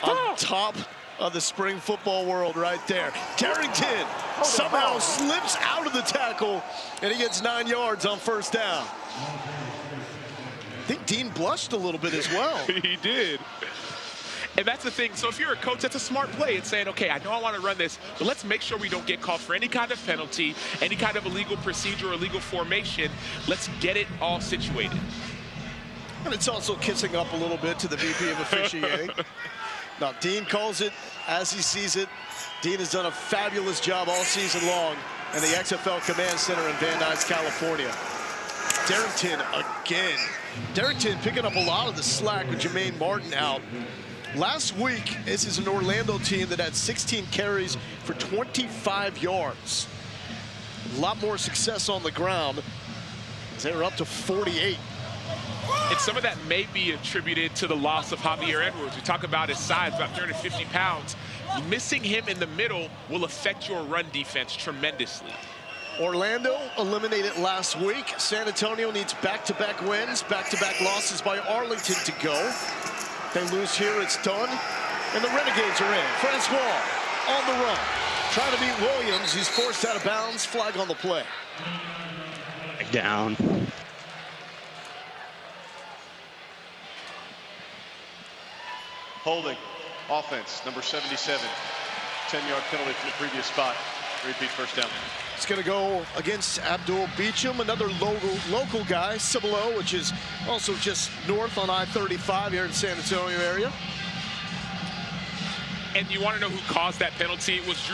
On top of the spring football world right there. Darrington somehow slips out of the tackle, and he gets 9 yards on first down. I think Dean blushed a little bit as well. He did. And that's the thing. So if you're a coach, that's a smart play. It's saying, okay, I know I want to run this, but let's make sure we don't get called for any kind of penalty, any kind of illegal procedure or illegal formation. Let's get it all situated. And it's also kissing up a little bit to the VP of officiating. Now, Dean calls it as he sees it. Dean has done a fabulous job all season long in the XFL Command Center in Van Nuys, California. Darrington again. Darrington picking up a lot of the slack with Jermaine Martin out. Last week, this is an Orlando team that had 16 carries for 25 yards. A lot more success on the ground. They're up to 48. And some of that may be attributed to the loss of Javier Edwards. We talk about his size, about 350 pounds. Missing him in the middle will affect your run defense tremendously. Orlando eliminated last week. San Antonio needs back-to-back wins, back-to-back losses by Arlington to go. They lose here, it's done. And the Renegades are in. Francois on the run. Trying to beat Williams. He's forced out of bounds. Flag on the play. Down. Holding. Offense, number 77. 10-yard penalty from the previous spot. Repeat first down. It's going to go against Abdul Beecham, another local guy, Cibolo, which is also just north on I-35 here in San Antonio area. And you want to know who caused that penalty? It was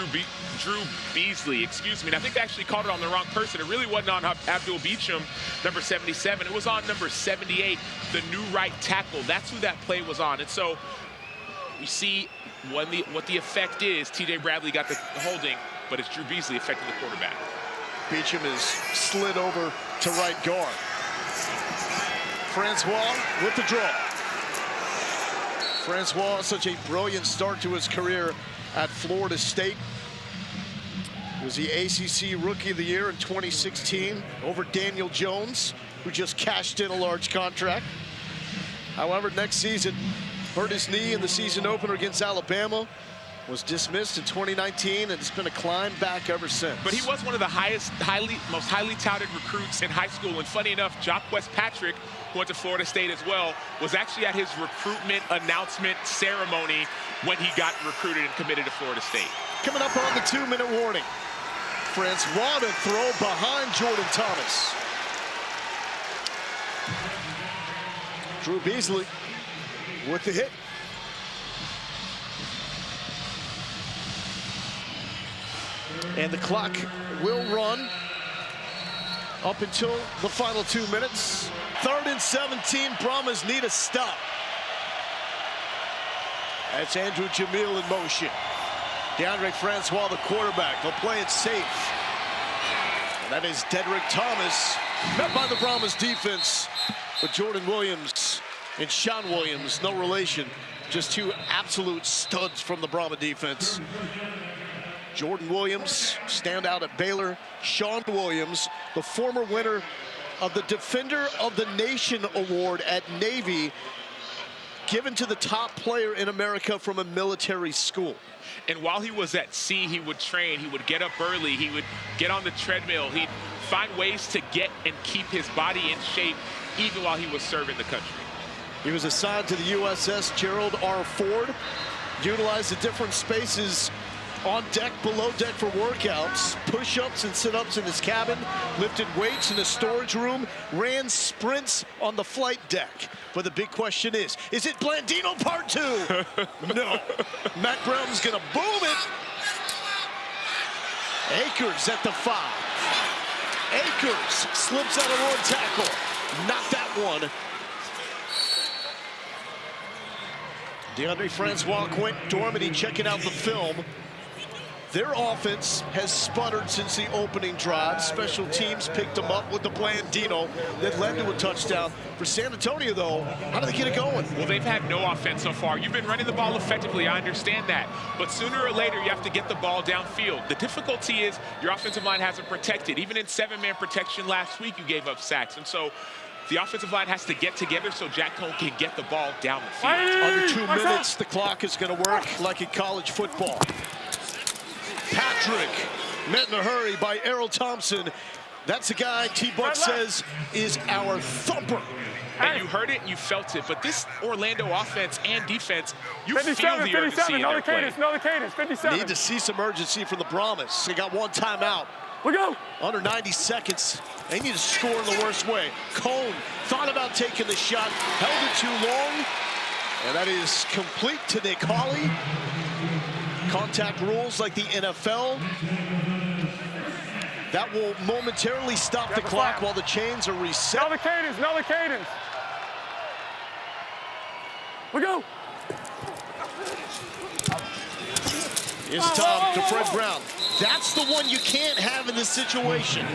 Drew Beasley, excuse me. And I think they actually called it on the wrong person. It really wasn't on Abdul Beecham, number 77. It was on number 78, the new right tackle. That's who that play was on. And so we see what the effect is. T.J. Bradley got the holding, but it's Drew Beasley affecting the quarterback. Beecham is slid over to right guard. Francois with the draw. Francois, such a brilliant start to his career at Florida State. He was the ACC Rookie of the Year in 2016 over Daniel Jones, who just cashed in a large contract. However, next season, hurt his knee in the season opener against Alabama. Was dismissed in 2019, and it's been a climb back ever since. But he was one of the most highly touted recruits in high school. And funny enough, Jock West-Patrick, who went to Florida State as well, was actually at his recruitment announcement ceremony when he got recruited and committed to Florida State. Coming up on the 2-minute warning. Francois to throw behind Jordan Thomas. Drew Beasley with the hit. And the clock will run up until the final 2 minutes. 3rd and 17, Brahmas need a stop. That's Andrew Jamil in motion. DeAndre Francois, the quarterback. They'll play it safe. And that is Dedrick Thomas, met by the Brahmas defense with Jordan Williams and Sean Williams, no relation. Just two absolute studs from the Brahma defense. Jordan Williams, standout at Baylor. Sean Williams, the former winner of the Defender of the Nation Award at Navy, given to the top player in America from a military school. And while he was at sea, he would train. He would get up early. He would get on the treadmill. He'd find ways to get and keep his body in shape, even while he was serving the country. He was assigned to the USS Gerald R. Ford, utilized the different spaces on deck, below deck for workouts, push-ups and sit-ups in his cabin, lifted weights in the storage room, ran sprints on the flight deck. But the big question is it Blandino Part 2? No. Matt Brown's gonna boom it. Akers at the 5. Akers slips out of one tackle. Not that one. DeAndre Francois, Quint Dormady checking out the film. Their offense has sputtered since the opening drive. Special teams picked them up with the Blandino that led to a touchdown. For San Antonio, though, how do they get it going? Well, they've had no offense so far. You've been running the ball effectively, I understand that. But sooner or later, you have to get the ball downfield. The difficulty is your offensive line hasn't protected. Even in 7-man protection last week, you gave up sacks. And so the offensive line has to get together so Jack Cohn can get the ball down the field. Under 2 minutes, the clock is going to work like in college football. Patrick met in a hurry by Errol Thompson. That's a guy T-Buck says is our thumper. And you heard it and you felt it. But this Orlando offense and defense, you feel the urgency in their play. Another cadence, 57. Need to see some urgency from the Brahmas. They got one timeout. We go. Under 90 seconds. They need to score in the worst way. Cohn thought about taking the shot, held it too long. And that is complete to Nick Hawley. Contact rules like the NFL. That will momentarily stop the clock while the chains are reset. Another cadence. We go. It's Tom to Fred Brown. That's the one you can't have in this situation.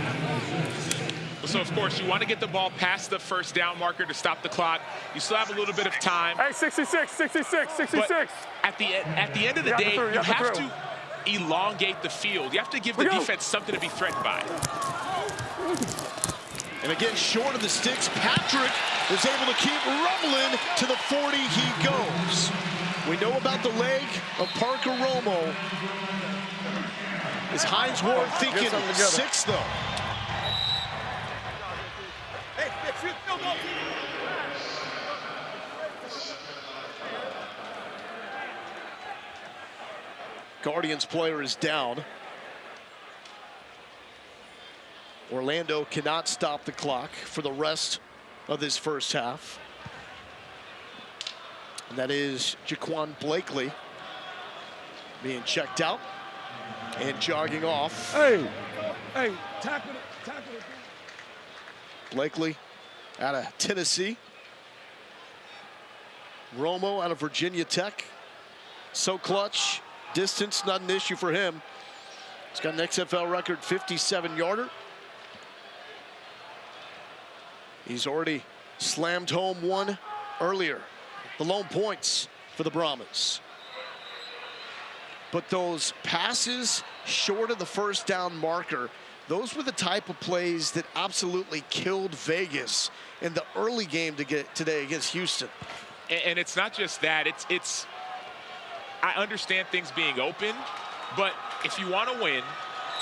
So, of course, you want to get the ball past the first down marker to stop the clock. You still have a little bit of time. Hey, 66. But at the end of the day, you have to elongate the field. You have to give the defense something to be threatened by. And again, short of the sticks, Patrick is able to keep rumbling to the 40 he goes. We know about the leg of Parker Romo. Is Hines Ward thinking 6, though? Guardians player is down. Orlando cannot stop the clock for the rest of this first half. And that is Jaquan Blakely being checked out and jogging off. Hey, tackle it. Blakely out of Tennessee. Romo out of Virginia Tech. So clutch. Distance, not an issue for him. He's got an XFL record 57-yarder. He's already slammed home one earlier. The lone points for the Brahmas. But those passes short of the first down marker, those were the type of plays that absolutely killed Vegas in the early game today against Houston. And it's not just that. I understand things being open, but if you want to win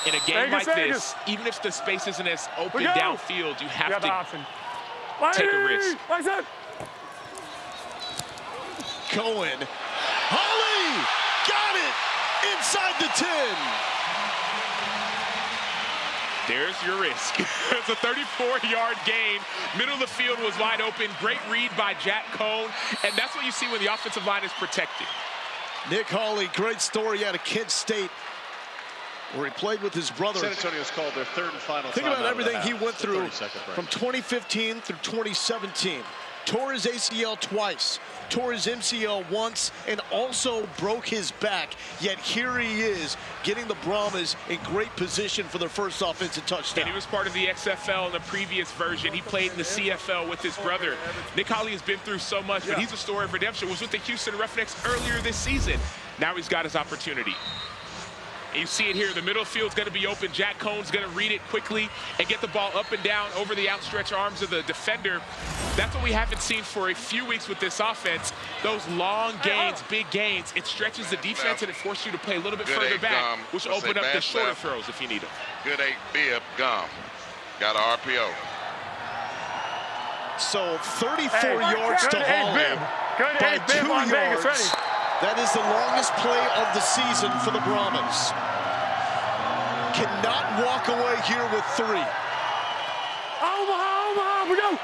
in a game like this, even if the space isn't as open downfield, you have to take a risk. Cohen. Holly! Got it! Inside the 10. There's your risk. It's a 34-yard gain. Middle of the field was wide open. Great read by Jack Cohn. And that's what you see when the offensive line is protected. Nick Hawley, great story out of Kent State, where he played with his brother. San Antonio's called their third and final Think about everything he went through from break. 2015 through 2017. Tore his ACL twice, tore his MCL once, and also broke his back. Yet here he is, getting the Brahmas in great position for their first offensive touchdown. And he was part of the XFL in the previous version. He played in the CFL with his brother. Nick Hawley has been through so much, but he's a story of redemption. Was with the Houston Roughnecks earlier this season. Now he's got his opportunity. And you see it here. The middle field's going to be open. Jack Cohn's going to read it quickly and get the ball up and down over the outstretched arms of the defender. That's what we haven't seen for a few weeks with this offense. Those long gains, big gains, it stretches the defense and it forces you to play a little bit further back, which will open up the shorter throws if you need them. Good 8 bib gum. Got an RPO. So 34 yards to Hawley by 2 yards. That is the longest play of the season for the Brahmas. Cannot walk away here with 3. Omaha, we go.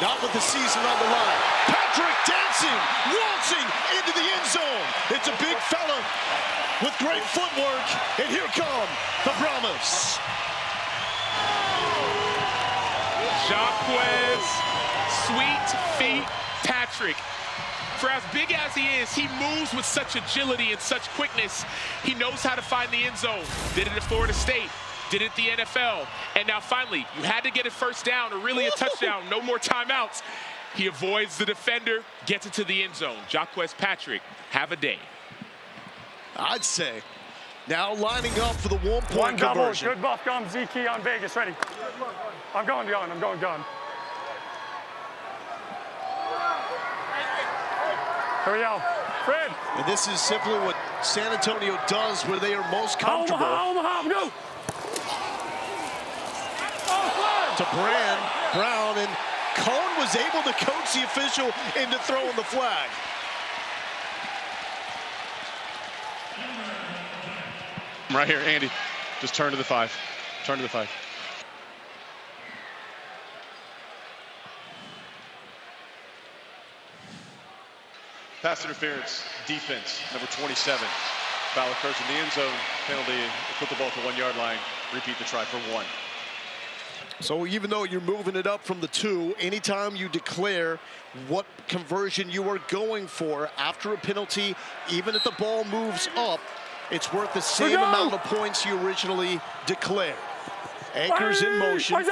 Not with the season on the line. Patrick dancing, waltzing into the end zone. It's a big fella with great footwork. And here come the Brahmas. Jacquez, sweet feet, Patrick. For as big as he is, he moves with such agility and such quickness. He knows how to find the end zone. Did it at Florida State, did it at the NFL, and now finally, you had to get a first down or really a touchdown, no more timeouts. He avoids the defender, gets it to the end zone. Jacquez Patrick, have a day. I'd say. Now lining up for the one-point double, conversion. good buff gum, Z-key on Vegas, ready. I'm going gun. Here we go. Fred. And this is simply what San Antonio does where they are most comfortable. Omaha, go. To Brown, and Cohn was able to coach the official into throwing the flag. Right here, Andy. Just turn to the 5. Turn to the 5. Pass interference, defense, number 27. Foul occurs in the end zone. Penalty, put the ball to 1 yard line. Repeat the try for 1. So even though you're moving it up from the 2, anytime you declare what conversion you are going for after a penalty, even if the ball moves up, it's worth the same amount of points you originally declared. Anchors in motion.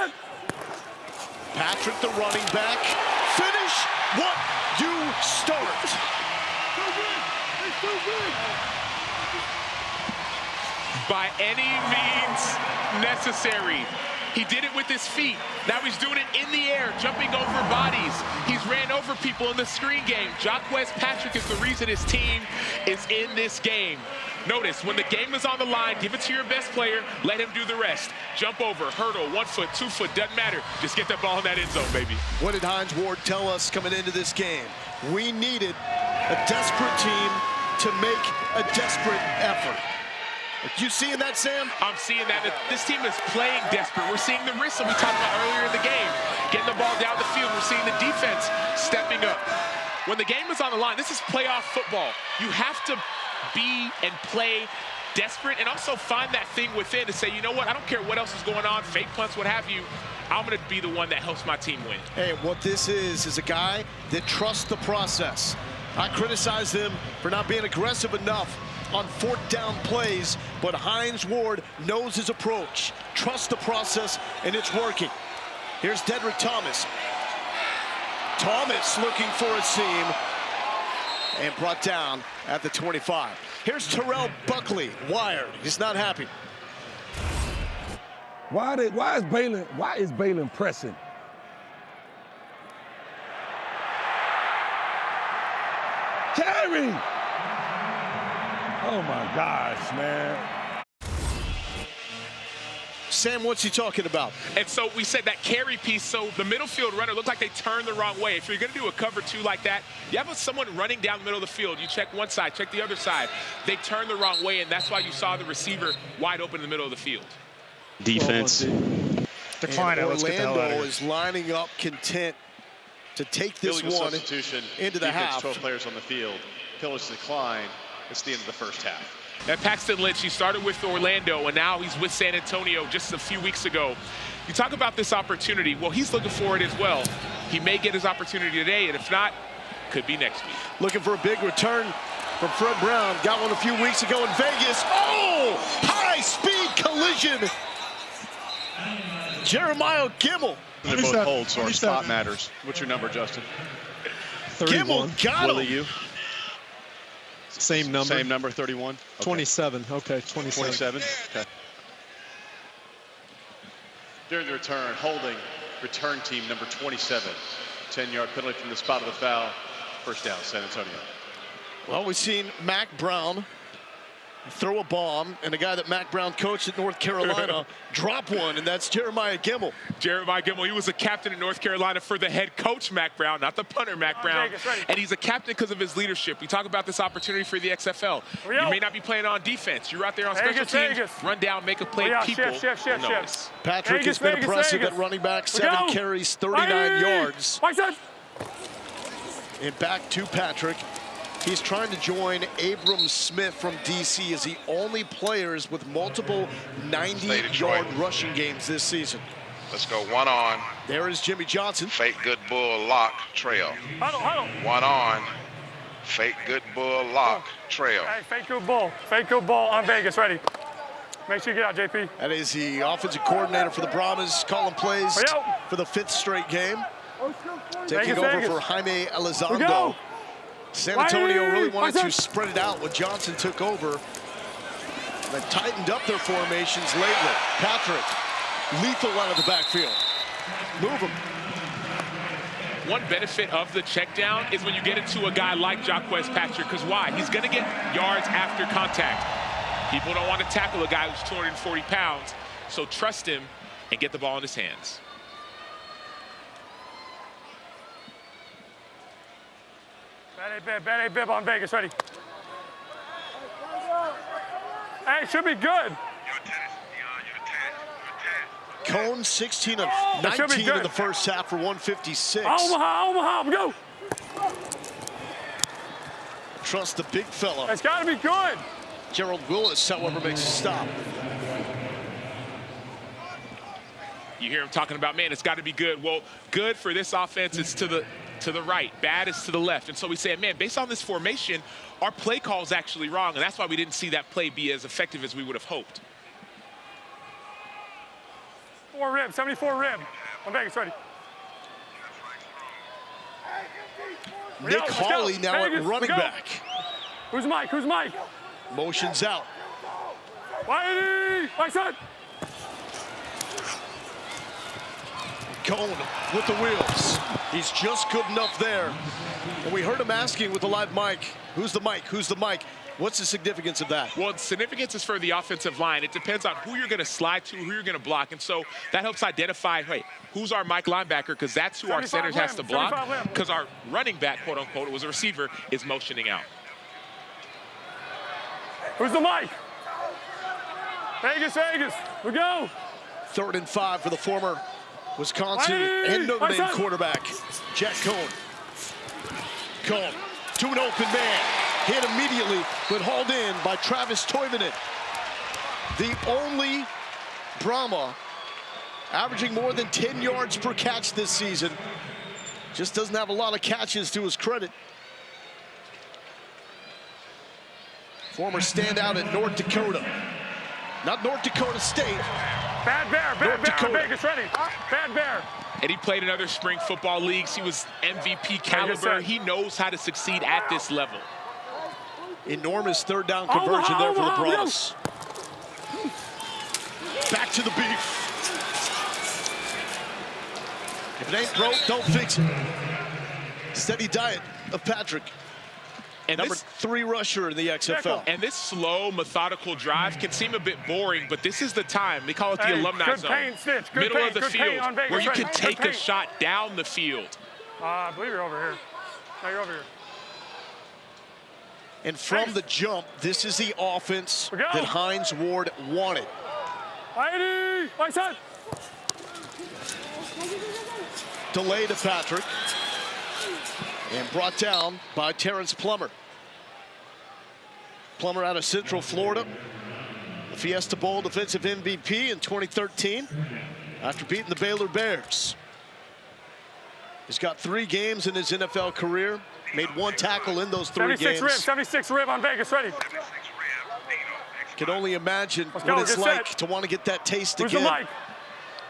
Patrick, the running back. Finish what you start. By any means necessary. He did it with his feet. Now he's doing it in the air, jumping over bodies. He's ran over people in the screen game. Jacquez Patrick is the reason his team is in this game. Notice, when the game is on the line, give it to your best player, let him do the rest. Jump over, hurdle, 1 foot, 2 foot, doesn't matter. Just get that ball in that end zone, baby. What did Hines Ward tell us coming into this game? We needed a desperate team to make a desperate effort. You seeing that, Sam? I'm seeing that. This team is playing desperate. We're seeing the risks that we talked about earlier in the game. Getting the ball down the field. We're seeing the defense stepping up. When the game is on the line, this is playoff football. You have to be and play desperate and also find that thing within to say, you know what, I don't care what else is going on, fake punts, what have you. I'm going to be the one that helps my team win. Hey, what this is a guy that trusts the process. I criticize them for not being aggressive enough on 4th down plays, but Hines Ward knows his approach, trusts the process, and it's working. Here's Dedrick Thomas. Thomas looking for a seam and brought down at the 25. Here's Terrell Buckley, wired. He's not happy. Why is Balin pressing? carry. Oh, my gosh, man. Sam, what's he talking about? And so we said that carry piece, so the middle field runner looked like they turned the wrong way. If you're going to do a cover two like that, you have someone running down the middle of the field. You check one side, check the other side. They turned the wrong way, and that's why you saw the receiver wide open in the middle of the field. Defense. Decline it. Orlando is lining up content to take this one into the half. 12 players on the field. Pillars decline. It's the end of the first half. And Paxton Lynch, he started with Orlando, and now he's with San Antonio just a few weeks ago. You talk about this opportunity. Well, he's looking for it as well. He may get his opportunity today, and if not, could be next week. Looking for a big return from Fred Brown. Got one a few weeks ago in Vegas. Oh! High-speed collision. Jeremiah Gemmel. They're both holds, so our spot matters. What's your number, Justin? 31. Gemmel got him. Willie, you? Same number. Same number, 31. Okay. 27. Okay, 27. 27. Okay. During the return, holding return team number 27. 10-yard penalty from the spot of the foul. First down, San Antonio. Well, we've seen Mac Brown throw a bomb, and a guy that Mac Brown coached at North Carolina drop one, and that's Jeremiah Gemmel. Jeremiah Gemmel, he was a captain at North Carolina for the head coach, Mac Brown, not the punter, Mac Brown. And he's a captain because of his leadership. We talk about this opportunity for the XFL. You may not be playing on defense. You're out there on special teams, run down, make a play, people will notice. Patrick has been impressive at running back, 7 carries, 39 yards. And back to Patrick. He's trying to join Abram Smith from D.C. as the only players with multiple 90-yard rushing games this season. Let's go one on. There is Jimmy Johnson. Fake good bull lock trail. One on. Fake good bull lock trail. Hey, fake good bull. Fake good bull on Vegas. Ready. Make sure you get out, JP. That is the offensive coordinator for the Brahmas, calling plays for the 5th straight game. Taking over for Jaime Elizondo. San Antonio really wanted to spread it out when Johnson took over. They tightened up their formations lately. Patrick, lethal out of the backfield. Move him. One benefit of the check down is when you get into a guy like Jacquez Patrick, because why? He's going to get yards after contact. People don't want to tackle a guy who's 240 pounds, so trust him and get the ball in his hands. Bad A bib on Vegas, ready. Hey, should be good. Cone 16 of 19 in the first half for 156. Omaha, go. Trust the big fella. It's got to be good. Gerald Willis, however, makes a stop. You hear him talking about, man, it's got to be good. Well, good for this offense is to the right. Bad is to the left. And so we say, man, based on this formation, our play call is actually wrong. And that's why we didn't see that play be as effective as we would have hoped. 4 rib, 74 rib. On Vegas, ready. Nick Hawley now at running back. Who's Mike? Who's Mike? Motions out. Whitey! Right side. Cone with the wheels. He's just good enough there. And we heard him asking with the live mic, who's the mic? Who's the mic? What's the significance of that? Well, the significance is for the offensive line. It depends on who you're going to slide to, who you're going to block. And so that helps identify, hey, who's our Mike linebacker? Because that's who our center has to block. Because our running back, quote unquote, it was a receiver, is motioning out. Who's the Mike? Vegas, Vegas. We go. 3rd and 5 for the former Wisconsin and Notre Dame quarterback, Jack Cone. Cone to an open man. Hit immediately, but hauled in by Travis Toivonen. The only Brahma averaging more than 10 yards per catch this season. Just doesn't have a lot of catches to his credit. Former standout at North Dakota. Not North Dakota State. Bad Bear on Vegas, ready. Bad Bear. And he played in other spring football leagues. He was MVP caliber. He knows how to succeed at this level. Enormous 3rd down conversion there for the Brahmas. Back to the beef. If it ain't broke, don't fix it. Steady diet of Patrick. And number 3 rusher in the XFL. And this slow, methodical drive can seem a bit boring, but this is the time. They call it the alumni zone. Middle of the field, where you can take a shot down the field. I believe you're over here. No, you're over here. And from the jump, this is the offense that Hines Ward wanted. Right side. Delay to Patrick. And brought down by Terrence Plummer. Plummer out of Central Florida. The Fiesta Bowl defensive MVP in 2013 after beating the Baylor Bears. He's got 3 games in his NFL career. Made 1 tackle in those 3 games. 76 rib on Vegas, ready. Can only imagine what it's like to want to get that taste again.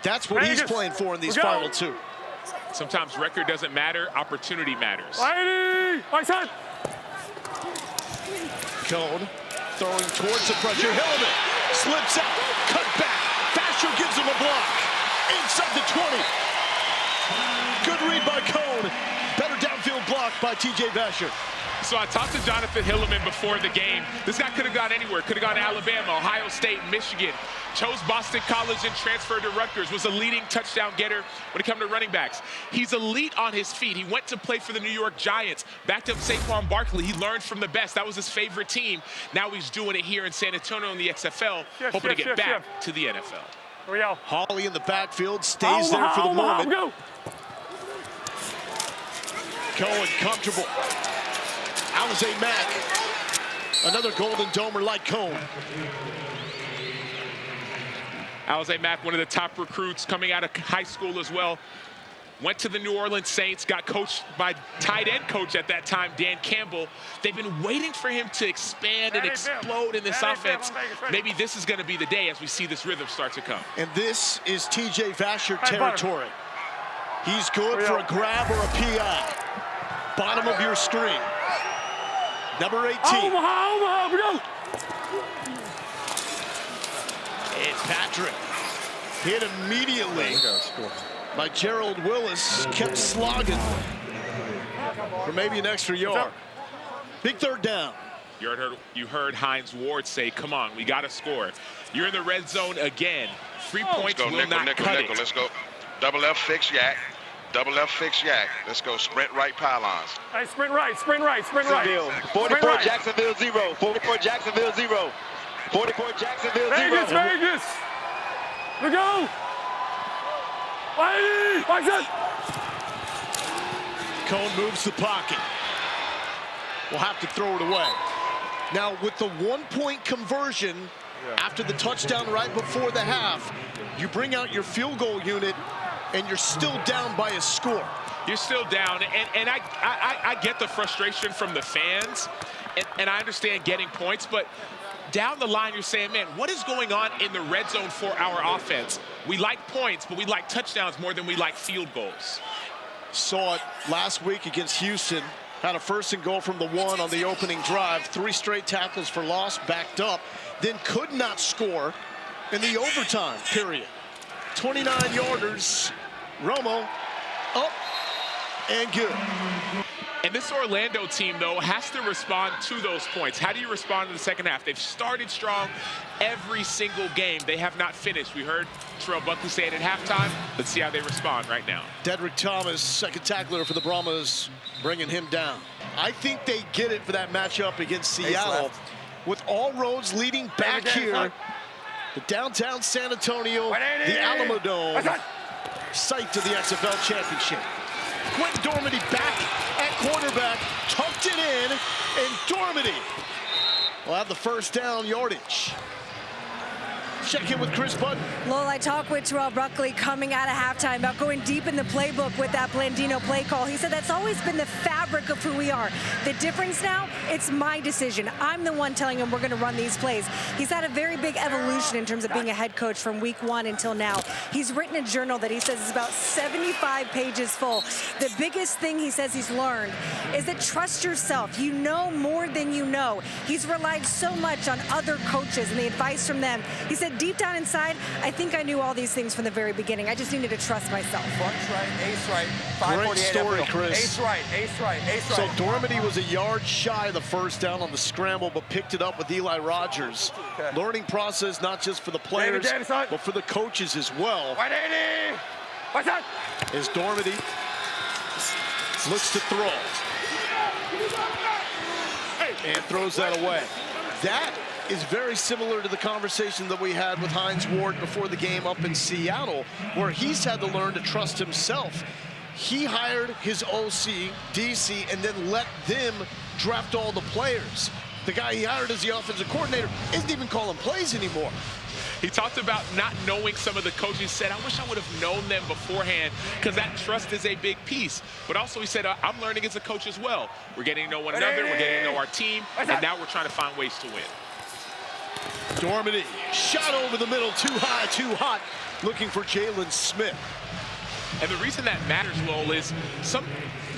That's what he's playing for in these final 2. Sometimes record doesn't matter, opportunity matters. Right side. Cone throwing towards the pressure. Hillman slips out, cut back. Vasher gives him a block. Inside the 20. Good read by Cone. Better downfield block by T.J. Vasher. So I talked to Jonathan Hillman before the game. This guy could have gone anywhere. Could have gone to Alabama, Ohio State, Michigan. Chose Boston College and transferred to Rutgers. Was a leading touchdown getter when it comes to running backs. He's elite on his feet. He went to play for the New York Giants. Backed up Saquon Barkley. He learned from the best. That was his favorite team. Now he's doing it here in San Antonio in the XFL, hoping to get back to the NFL. Here we go. Hawley in the backfield stays there for the moment. Cohen comfortable. Alize Mack, another Golden Domer like Cone. Alize Mack, one of the top recruits coming out of high school as well. Went to the New Orleans Saints, got coached by tight end coach at that time, Dan Campbell. They've been waiting for him to expand and explode in this offense. Maybe this is going to be the day as we see this rhythm start to come. And this is T.J. Vasher territory. He's good for a grab or a PI. Bottom of your screen. Number 18. Omaha, we go. And Patrick hit immediately by Gerald Willis. Kept slogging for maybe an extra yard. Big 3rd down. You heard Hines Ward say, come on, we got to score. You're in the red zone again. 3 points will not cut it. Let's go. Double left, fix yak. Double left, fix yak. Let's go. Sprint right pylons. Hey, sprint right, sprint right, sprint right. 44 Jacksonville 0. 44 Jacksonville 0. 44 Jacksonville 0. Vegas. We go. Right side. Cone moves the pocket. We'll have to throw it away. Now, with the 1-point conversion after the touchdown right before the half, you bring out your field goal unit, and you're still down by a score. You're still down, and I get the frustration from the fans, and I understand getting points, but down the line you're saying, man, what is going on in the red zone for our offense? We like points, but we like touchdowns more than we like field goals. Saw it last week against Houston. Had a 1st and goal from the 1 on the opening drive. 3 straight tackles for loss, backed up. Then could not score in the overtime period. 29-yarders. Romo up and good. And this Orlando team, though, has to respond to those points. How do you respond in the second half? They've started strong every single game. They have not finished. We heard Terrell Buckley say it at halftime. Let's see how they respond right now. Dedrick Thomas, 2nd tackler for the Brahmas, bringing him down. I think they get it for that matchup against Seattle. With all roads leading back here, the downtown San Antonio, the Alamo Dome, site to the XFL championship. Quentin Dormady back at quarterback, tucked it in, and Dormady will have the 1st down yardage. Check in with Chris Button. Lowell, I talked with Terrell Buckley coming out of halftime about going deep in the playbook with that Blandino play call. He said that's always been the fabric of who we are. The difference now, it's my decision. I'm the one telling him we're going to run these plays. He's had a very big evolution in terms of being a head coach from week 1 until now. He's written a journal that he says is about 75 pages full. The biggest thing he says he's learned is that trust yourself. You know more than you know. He's relied so much on other coaches and the advice from them. He said, deep down inside, I think I knew all these things from the very beginning. I just needed to trust myself. Front's right, ace right, 548. Great story, Chris. Ace right, ace So right. Dormady was a yard shy of the first down on the scramble, but picked it up with Eli Rogers. Okay. Learning process not just for the players, but for the coaches as well. 180. What's that? As Dormady looks to throw. And throws that away. That is very similar to the conversation that we had with Hines Ward before the game up in Seattle, where he's had to learn to trust himself. He hired his OC, DC, and then let them draft all the players. The guy he hired as the offensive coordinator isn't even calling plays anymore. He talked about not knowing some of the coaches. He said, I wish I would have known them beforehand, because that trust is a big piece. But also he said, I'm learning as a coach as well. We're getting to know one another, we're getting to know our team, and now we're trying to find ways to win. Dormady, shot over the middle, too high, too hot, looking for Jalen Smith. And the reason that matters, Lowell, is some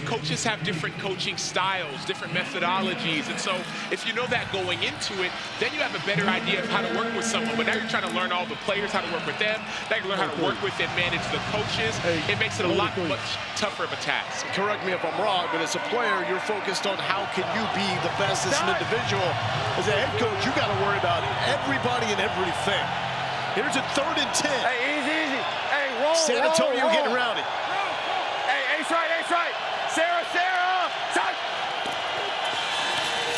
coaches have different coaching styles, different methodologies. And so if you know that going into it, then you have a better idea of how to work with someone. But now you're trying to learn all the players, how to work with them. Now you learn how to work with and manage the coaches. It makes it a lot much tougher of a task. Correct me if I'm wrong, but as a player, you're focused on how can you be the best as an individual. As a head coach, you got to worry about everybody and everything. Here's a 3rd and 10. Hey, easy. Hey, roll, San Antonio roll. getting rowdy. Hey, ace right, ace right. Sarah, shot.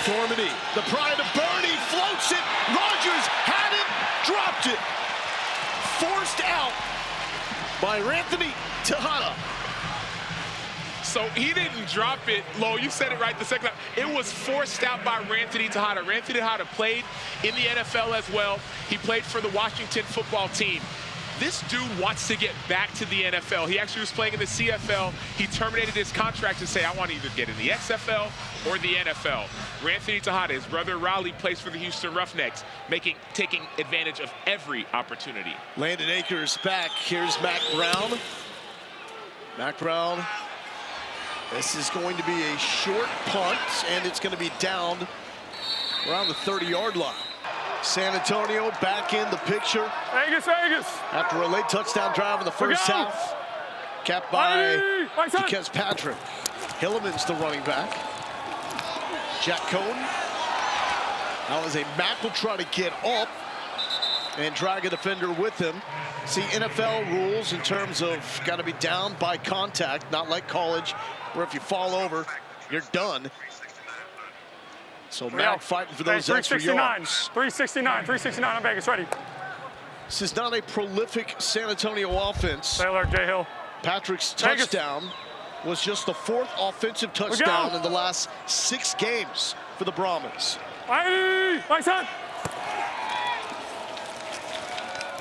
Dormady, the pride of Bernie, floats it. Rogers had it, dropped it. Forced out by Anthony Tejada. So he didn't drop it, Lo. You said it right the second time. It was forced out by Anthony Tejada. Anthony Tejada played in the NFL as well. He played for the Washington football team. This dude wants to get back to the NFL. He actually was playing in the CFL. He terminated his contract to say, I want to either get in the XFL or the NFL. Anthony Tejada, his brother Raleigh, plays for the Houston Roughnecks, taking advantage of every opportunity. Landon Akers back. Here's Mac Brown. Mac Brown. This is going to be a short punt, and it's going to be downed around the 30-yard line. San Antonio back in the picture. Vegas. After a late touchdown drive in the first half. Capped by Jaquez Patrick. Hilliman's the running back. Jack Cohn. Now as a Mac will try to get up and drag a defender with him. See, NFL rules in terms of got to be down by contact, not like college, where if you fall over, you're done. So Mac fighting for those extra yards. 369 on Vegas, ready. This is not a prolific San Antonio offense. Stay alert, J. Hill. Patrick's touchdown was just the 4th offensive touchdown in the last 6 games for the Brahmas. Right side.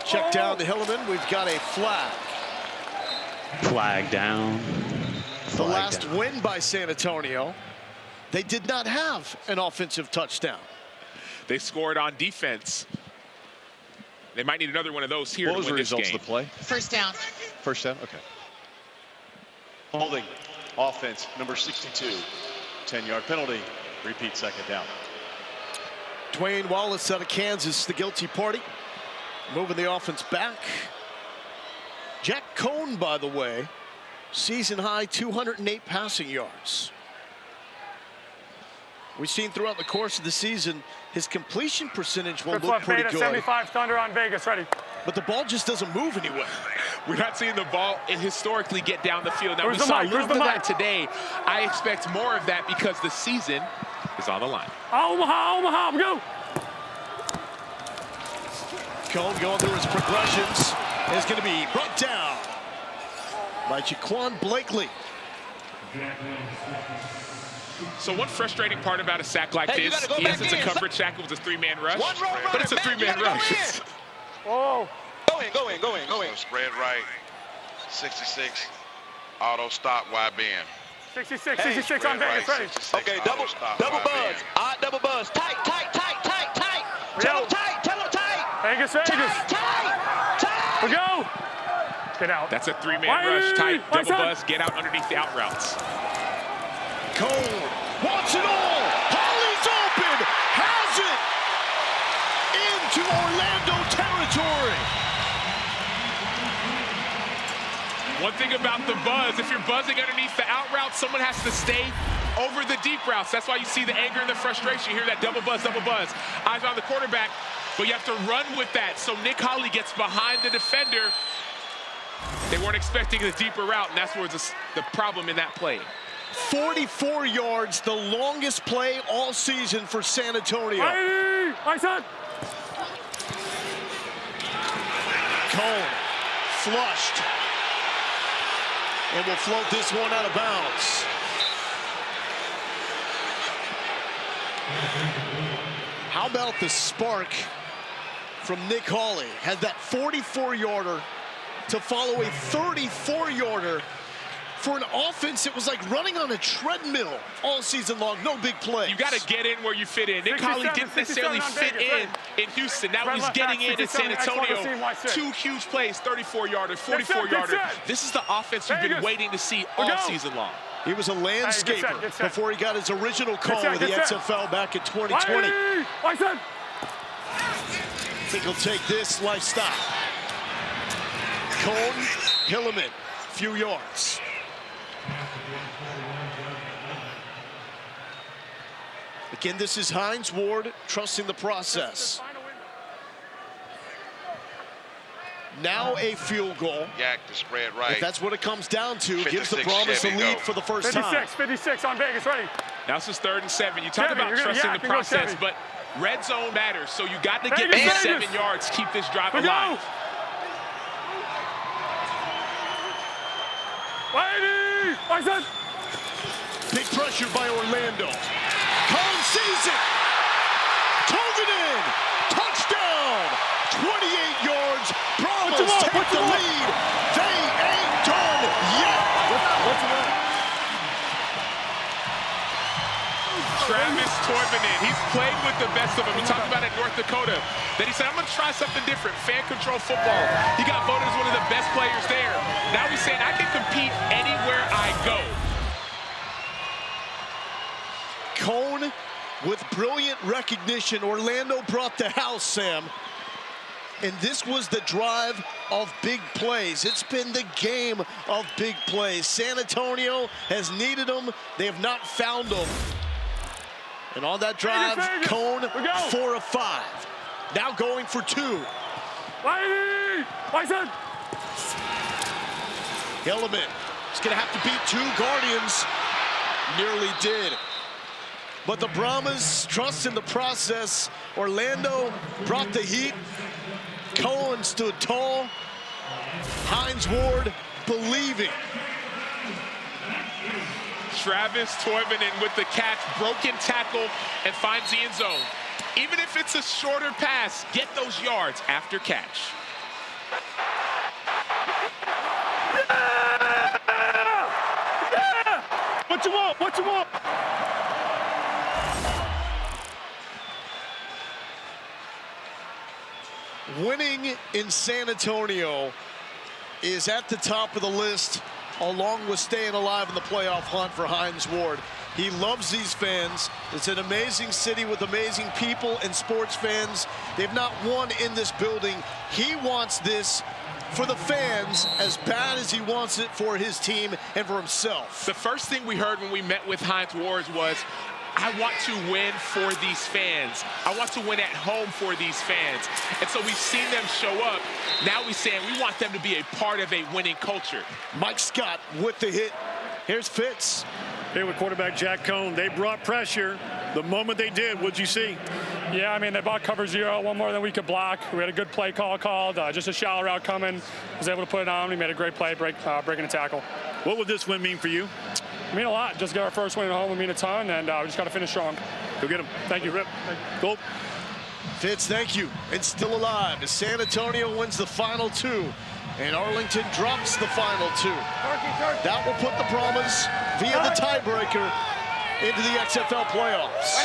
Check down to Hilliman. We've got a flag. Flag down. The last win by San Antonio, they did not have an offensive touchdown. They scored on defense. They might need another one of those here to win this game. What was the results of the play? First down. First down, okay. Holding, offense, number 62. 10-yard penalty, repeat second down. Dwayne Wallace out of Kansas, the guilty party. Moving the offense back. Jack Cohn, by the way, season high 208 passing yards. We've seen throughout the course of the season, his completion percentage will look pretty good. 75 Thunder on Vegas, ready. But the ball just doesn't move anywhere. We're not seeing the ball historically get down the field. Now, we saw a little bit of that today. I expect more of that because the season is on the line. Omaha, go! Cohn going through his progressions is going to be brought down by Jaquan Blakely. So one frustrating part about a sack like this, yes, it's a coverage sack. It was a 3-man rush, but it's a 3-man rush. Oh. Go in. Spread right. 66. Auto stop wide bend. 66 on Vegas, ready. Okay, double buzz. Double buzz. Tight. Tell him tight. Vegas. Tight. We go. Get out. That's a 3-man rush. Tight, double buzz, get out underneath the out routes. Cohn wants it all. Holly's open. Has it into Orlando territory. One thing about the buzz, if you're buzzing underneath the out route, someone has to stay over the deep routes. That's why you see the anger and the frustration. You hear that double buzz, double buzz. Eyes on the quarterback, but you have to run with that. So Nick Holley gets behind the defender. They weren't expecting the deeper route, and that's where the problem in that play. 44 yards, the longest play all season for San Antonio. Cone flushed. And will float this one out of bounds. How about the spark from Nick Holley? Had that 44-yarder to follow a 34-yarder. For an offense, it was like running on a treadmill all season long. No big play. You got to get in where you fit in. Nick Holley didn't necessarily fit in Houston. Now he's getting in San Antonio. 2 huge plays, 34-yarder, 44-yarder. This is the offense you've been waiting to see all season long. He was a landscaper before he got his original call with the XFL back in 2020. I think he'll take this lifestyle. Cone, Hilliman, few yards. Again, this is Hines Ward trusting the process. Now a field goal. Yak the spread right. If that's what it comes down to, gives the Brahmas a lead for the first time. 56 on Vegas, ready. Now this is 3rd and 7. You talk about trusting the process, but red zone matters. So you got to get these 7 yards, keep this drive alive. Big pressure by Orlando. Cone sees it. Toes it in. Touchdown. 28 yards. Brahmas take the lead. They ain't done yet. Travis Toivonen, he's played with the best of them. We talked about it in North Dakota. Then he said, I'm going to try something different. Fan control football. He got voted as one of the best players there. Now he's saying, I can compete anywhere I go. Cone with brilliant recognition. Orlando brought the house, Sam. And this was the drive of big plays. It's been the game of big plays. San Antonio has needed them. They have not found them. And on that drive, Cone 4 of 5. Now going for 2. Hilliman is going to have to beat 2 Guardians. Nearly did. But the Brahmas trust in the process. Orlando brought the heat. Cohen stood tall. Hines Ward believing. Travis Toivonen with the catch, broken tackle, and finds the end zone. Even if it's a shorter pass, get those yards after catch. What you want? What you want? Winning in San Antonio is at the top of the list, along with staying alive in the playoff hunt for Hines Ward. He loves these fans. It's an amazing city with amazing people and sports fans. They've not won in this building. He wants this for the fans as bad as he wants it for his team and for himself. The first thing we heard when we met with Hines Ward was, I want to win for these fans. I want to win at home for these fans. And so we've seen them show up. Now we're saying we want them to be a part of a winning culture. Mike Scott with the hit. Here's Fitz. Here with quarterback Jack Cone. They brought pressure. The moment they did, what'd you see? Yeah, I mean, they bought cover 0, one more than we could block. We had a good play call called, just a shallow route coming. Was able to put it on. We made a great play, breaking a tackle. What would this win mean for you? It mean a lot. Just get our first win at home would mean a ton, and we just got to finish strong. Go get him. Thank you. Rip. Go. Fitz, thank you. And still alive as San Antonio wins the final 2. And Arlington drops the final 2. That will put the Brahmas via the tiebreaker into the XFL playoffs.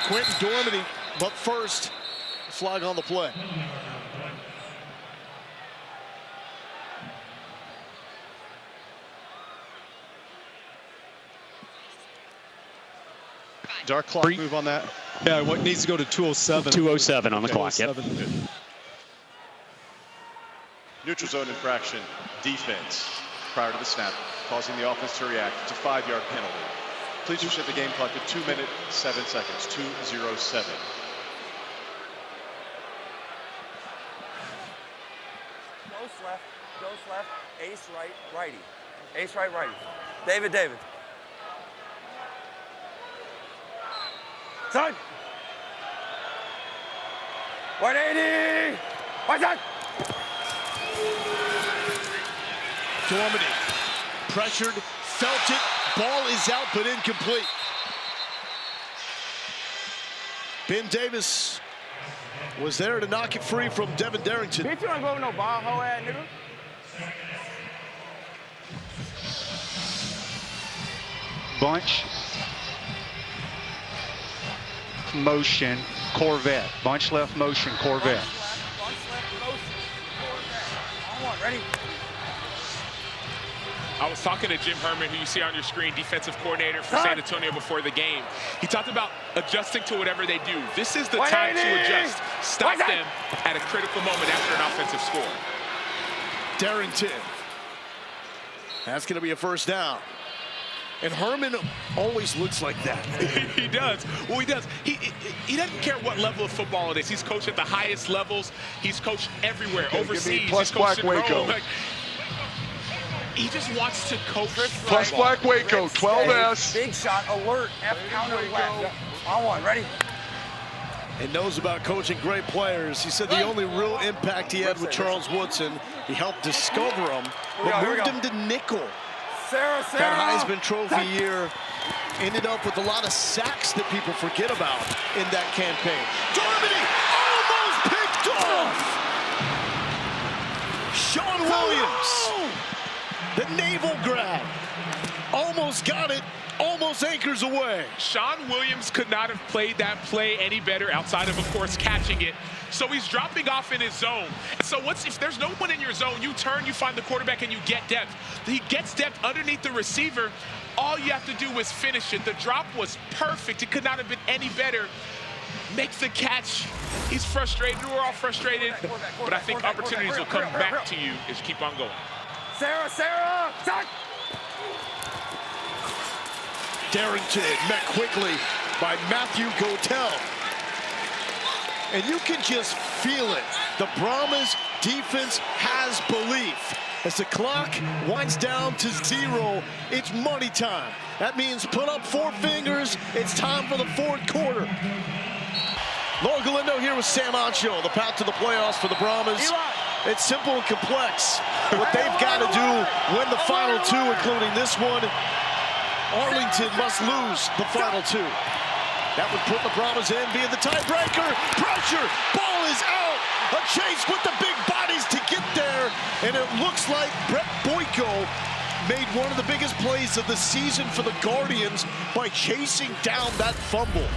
Quentin Dormady, but first, flag on the play. Dark clock move on that? Yeah, what needs to go to 2:07. 2:07 on the clock, yep. Neutral zone infraction, defense. prior to the snap, causing the offense to react. It's a 5-yard penalty. Please reset the game clock to 2 minutes, 7 seconds, 2:07. Ghost left, ace right, righty. Ace right, righty. David. Son! 180! What's that? Dormady pressured, felt it, ball is out but incomplete. Ben Davis was there to knock it free from Devin Darrington. Bitch, you don't go with no ball, hoe ass nigga. Bunch, motion, Corvette. Bunch left, motion, Corvette. Bunch left, motion, Corvette. On one, ready? I was talking to Jim Herman, who you see on your screen, defensive coordinator for San Antonio before the game. He talked about adjusting to whatever they do. This is the time to adjust. Stop them at a critical moment after an offensive score. Darrington. That's going to be a first down. And Herman always looks like that. He does. Well, he does. He doesn't care what level of football it is. He's coached at the highest levels. He's coached everywhere, overseas. Plus He's coached Black in Rome. Waco. Like, he just wants to coach. Plus Black Waco, 12S. Big shot, alert, F counter left. On one, ready? And knows about coaching great players. He said the only real impact he had with Charles Woodson, he helped discover him, but moved him to nickel. Sarah. That Heisman Trophy year ended up with a lot of sacks that people forget about in that campaign. Dormady almost picked off. Sean Williams, the naval grab, almost got it. Almost anchors away. Sean Williams could not have played that play any better outside of course, catching it. So he's dropping off in his zone. And so if there's no one in your zone, you turn, you find the quarterback, and you get depth. He gets depth underneath the receiver. All you have to do is finish it. The drop was perfect. It could not have been any better. Makes the catch. He's frustrated. We're all frustrated. But I think opportunities will come back to you as you keep on going. Sarah, Zach! Darrington met quickly by Matthew Gotel. And you can just feel it. The Brahmas defense has belief. As the clock winds down to 0, it's money time. That means put up 4 fingers. It's time for the fourth quarter. Laura Galindo here with Sam Ancho. The path to the playoffs for the Brahmas. It's simple and complex. What they've got to do, win the final 2, including this one. Arlington must lose the final 2. That would put the Brahmas in, being the tiebreaker. Pressure, ball is out. A chase with the big bodies to get there. And it looks like Brett Boyko made one of the biggest plays of the season for the Guardians by chasing down that fumble.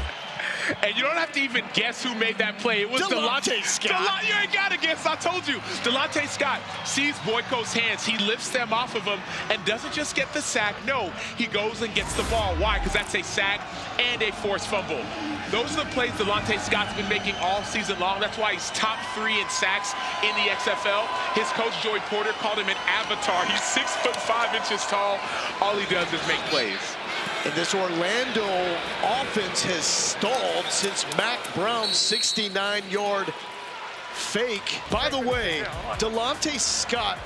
And you don't have to even guess who made that play. It was Delonte Scott. You ain't got to guess. I told you. Delonte Scott sees Boyko's hands. He lifts them off of him and doesn't just get the sack. No, he goes and gets the ball. Why? Because that's a sack and a forced fumble. Those are the plays Delonte Scott's been making all season long. That's why he's top 3 in sacks in the XFL. His coach, Joey Porter, called him an avatar. He's 6'5" tall. All he does is make plays. And this Orlando offense has stalled since Mac Brown's 69-yard fake. By the way, Delonte Scott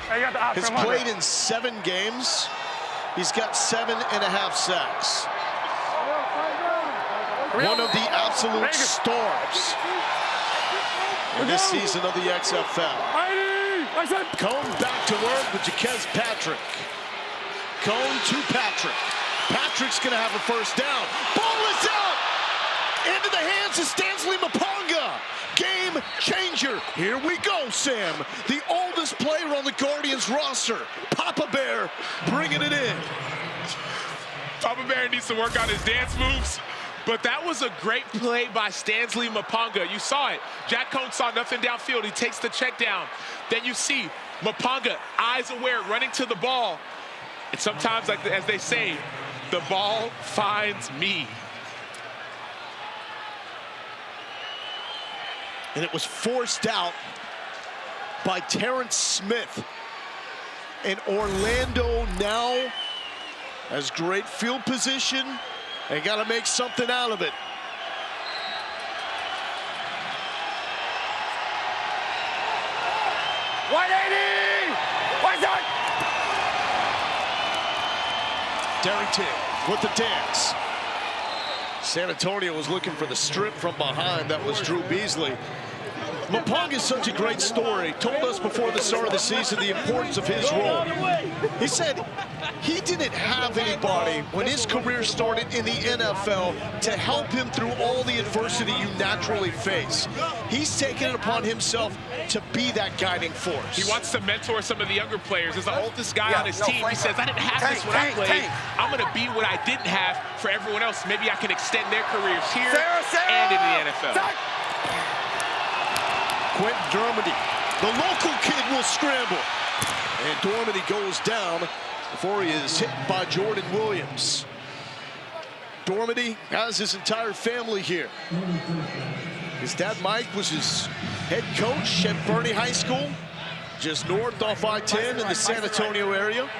has played in 7 games. He's got 7.5 sacks. One of the absolute stars in this season of the XFL. Cone back to work with Jaquez Patrick. Cone to Patrick. Patrick's going to have a first down. Ball is out! Into the hands of Stanley Maponga. Game changer. Here we go, Sam. The oldest player on the Guardians roster. Papa Bear bringing it in. Papa Bear needs to work on his dance moves. But that was a great play by Stanley Maponga. You saw it. Jack Cone saw nothing downfield. He takes the check down. Then you see Maponga, eyes aware, running to the ball. And sometimes, like as they say, the ball finds me. And it was forced out by Terrence Smith. And Orlando now has great field position. They got to make something out of it. Darrington with the dance. San Antonio was looking for the strip from behind. That was Drew Beasley. Mapong is such a great story. Told us before the start of the season the importance of his role. He said he didn't have anybody when his career started in the NFL to help him through all the adversity you naturally face. He's taken it upon himself to be that guiding force. He wants to mentor some of the younger players. As the oldest guy on his team, he says, I didn't have this when I played. I'm going to be what I didn't have for everyone else. Maybe I can extend their careers here and in the NFL. Quentin Dermody, the local kid, will scramble. And Dermody goes down before he is hit by Jordan Williams. Dermody has his entire family here. His dad, Mike, was his head coach at Bernie High School, just north off I-10 in the San Antonio area.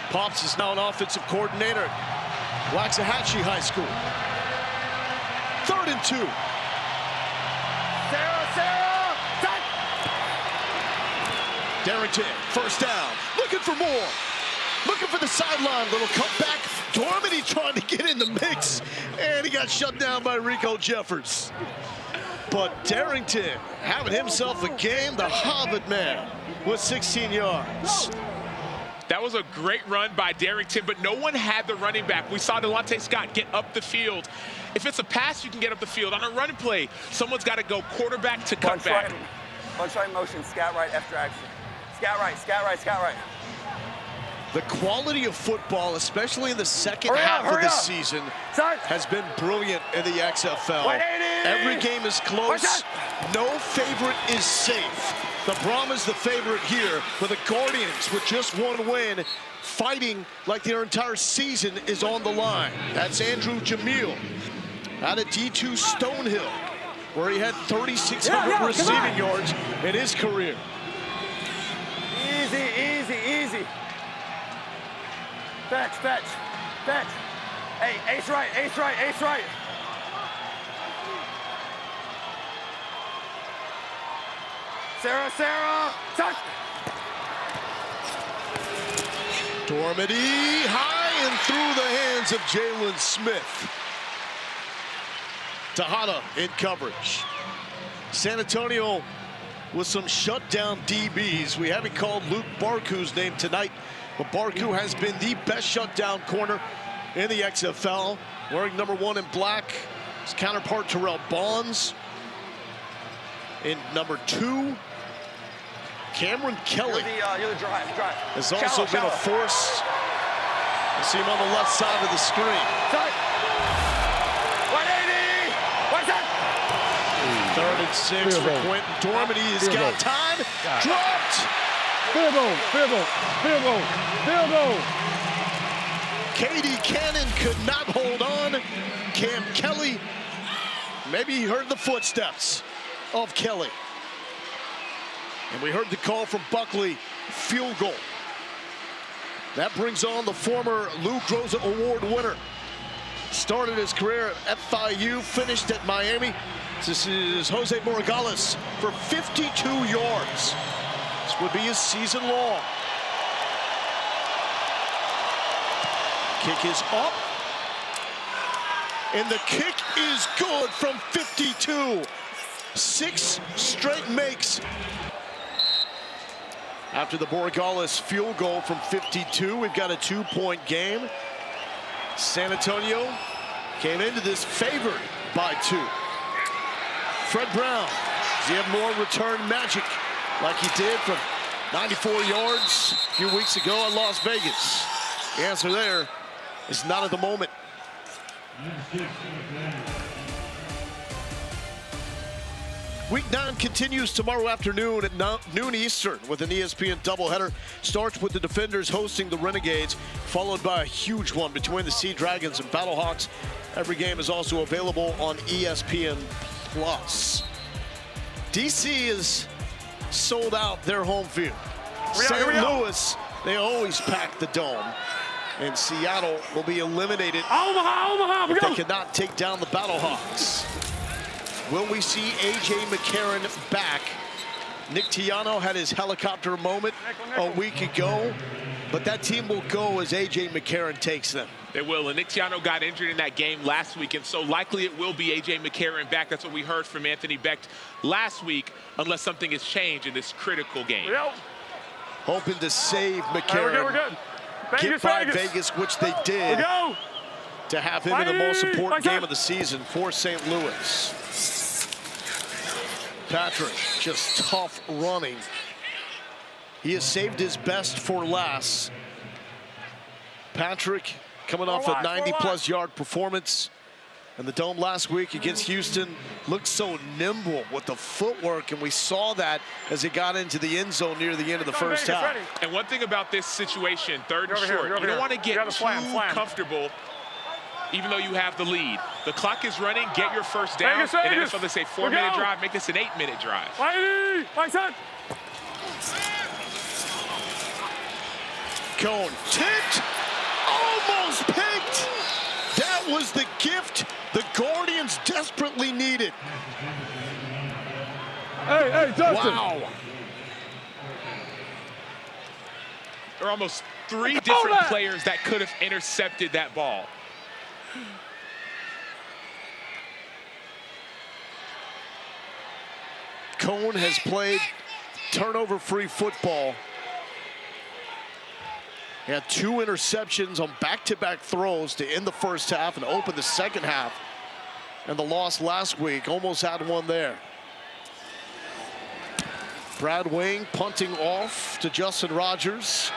Pops is now an offensive coordinator at Waxahachie High School. 3rd and 2. Darrington, first down, looking for more. Looking for the sideline, little cutback. Dormady trying to get in the mix, and he got shut down by Rico Jeffers. But Darrington having himself a game, the Hobbit man, with 16 yards. That was a great run by Darrington, but no one had the running back. We saw Delonte Scott get up the field. If it's a pass, you can get up the field. On a running play, someone's got to go quarterback to cutback. Bunch right motion, scat right after action. Scat right, scat right, scat right. The quality of football, especially in the second half of the season, has been brilliant in the XFL. Every game is close. No favorite is safe. The Brahmas the favorite here, but the Guardians with just one win, fighting like their entire season is on the line. That's Andrew Jamil out of D2 Stonehill, where he had 3,600 receiving yards in his career. Easy, easy, easy. Fetch, fetch, fetch. Hey, ace right, ace right, ace right. Sarah, Sarah, touch. Dormady high and through the hands of Jalen Smith. Tejada in coverage. San Antonio with some shutdown DBs. We haven't called Luke Barku's name tonight, but Barku has been the best shutdown corner in the XFL. Wearing number 1 in black, his counterpart Terrell Bonds. In number 2, Cameron Kelly you're the drive. has also been a force. You see him on the left side of the screen. 180! What's that? 3rd and 6 for Quentin Dormady. He's got time. Dropped. Field goal, field goal, field goal, field goal. Katie Cannon could not hold on. Cam Kelly, maybe he heard the footsteps of Kelly. And we heard the call from Buckley, field goal. That brings on the former Lou Groza Award winner. Started his career at FIU, finished at Miami. This is Jose Morgales for 52 yards. This would be his season long. Kick is up. And the kick is good from 52. 6 straight makes. After the Morgales field goal from 52, we've got a 2-point game. San Antonio came into this favored by 2. Fred Brown, does he have more return magic like he did from 94 yards a few weeks ago at Las Vegas? The answer there is not at the moment. Week 9 continues tomorrow afternoon at noon Eastern with an ESPN doubleheader. Starts with the Defenders hosting the Renegades, followed by a huge one between the Sea Dragons and Battlehawks. Every game is also available on ESPN+. DC is sold out their home field. St. Louis, they always pack the dome. And Seattle will be eliminated if they cannot take down the Battlehawks. Will we see A.J. McCarron back? Nick Tiano had his helicopter moment a week ago, but that team will go as A.J. McCarron takes them. They will, and Nick Tiano got injured in that game last week, and so likely it will be A.J. McCarron back. That's what we heard from Anthony Becht last week, unless something has changed in this critical game. Hoping to save McCarron. We're good. Get by Vegas, which they did, to have him in the most important game of the season for St. Louis. Patrick, just tough running. He has saved his best for last. Patrick coming off a 90-plus yard performance. And the Dome last week against Houston looked so nimble with the footwork, and we saw that as he got into the end zone near the end of the first half. And one thing about this situation, third and short, you don't want to get too comfortable even though you have the lead. The clock is running, get your first down, and then it's what they say, 4-minute drive, make this an 8-minute drive. Cone tipped, almost picked. That was the gift the Guardians desperately needed. Hey, Justin. Wow. There are almost 3 different players that could have intercepted that ball. Cone has played turnover-free football. He had 2 interceptions on back-to-back throws to end the first half and open the second half. And the loss last week, almost had one there. Brad Wing punting off to Justin Rogers.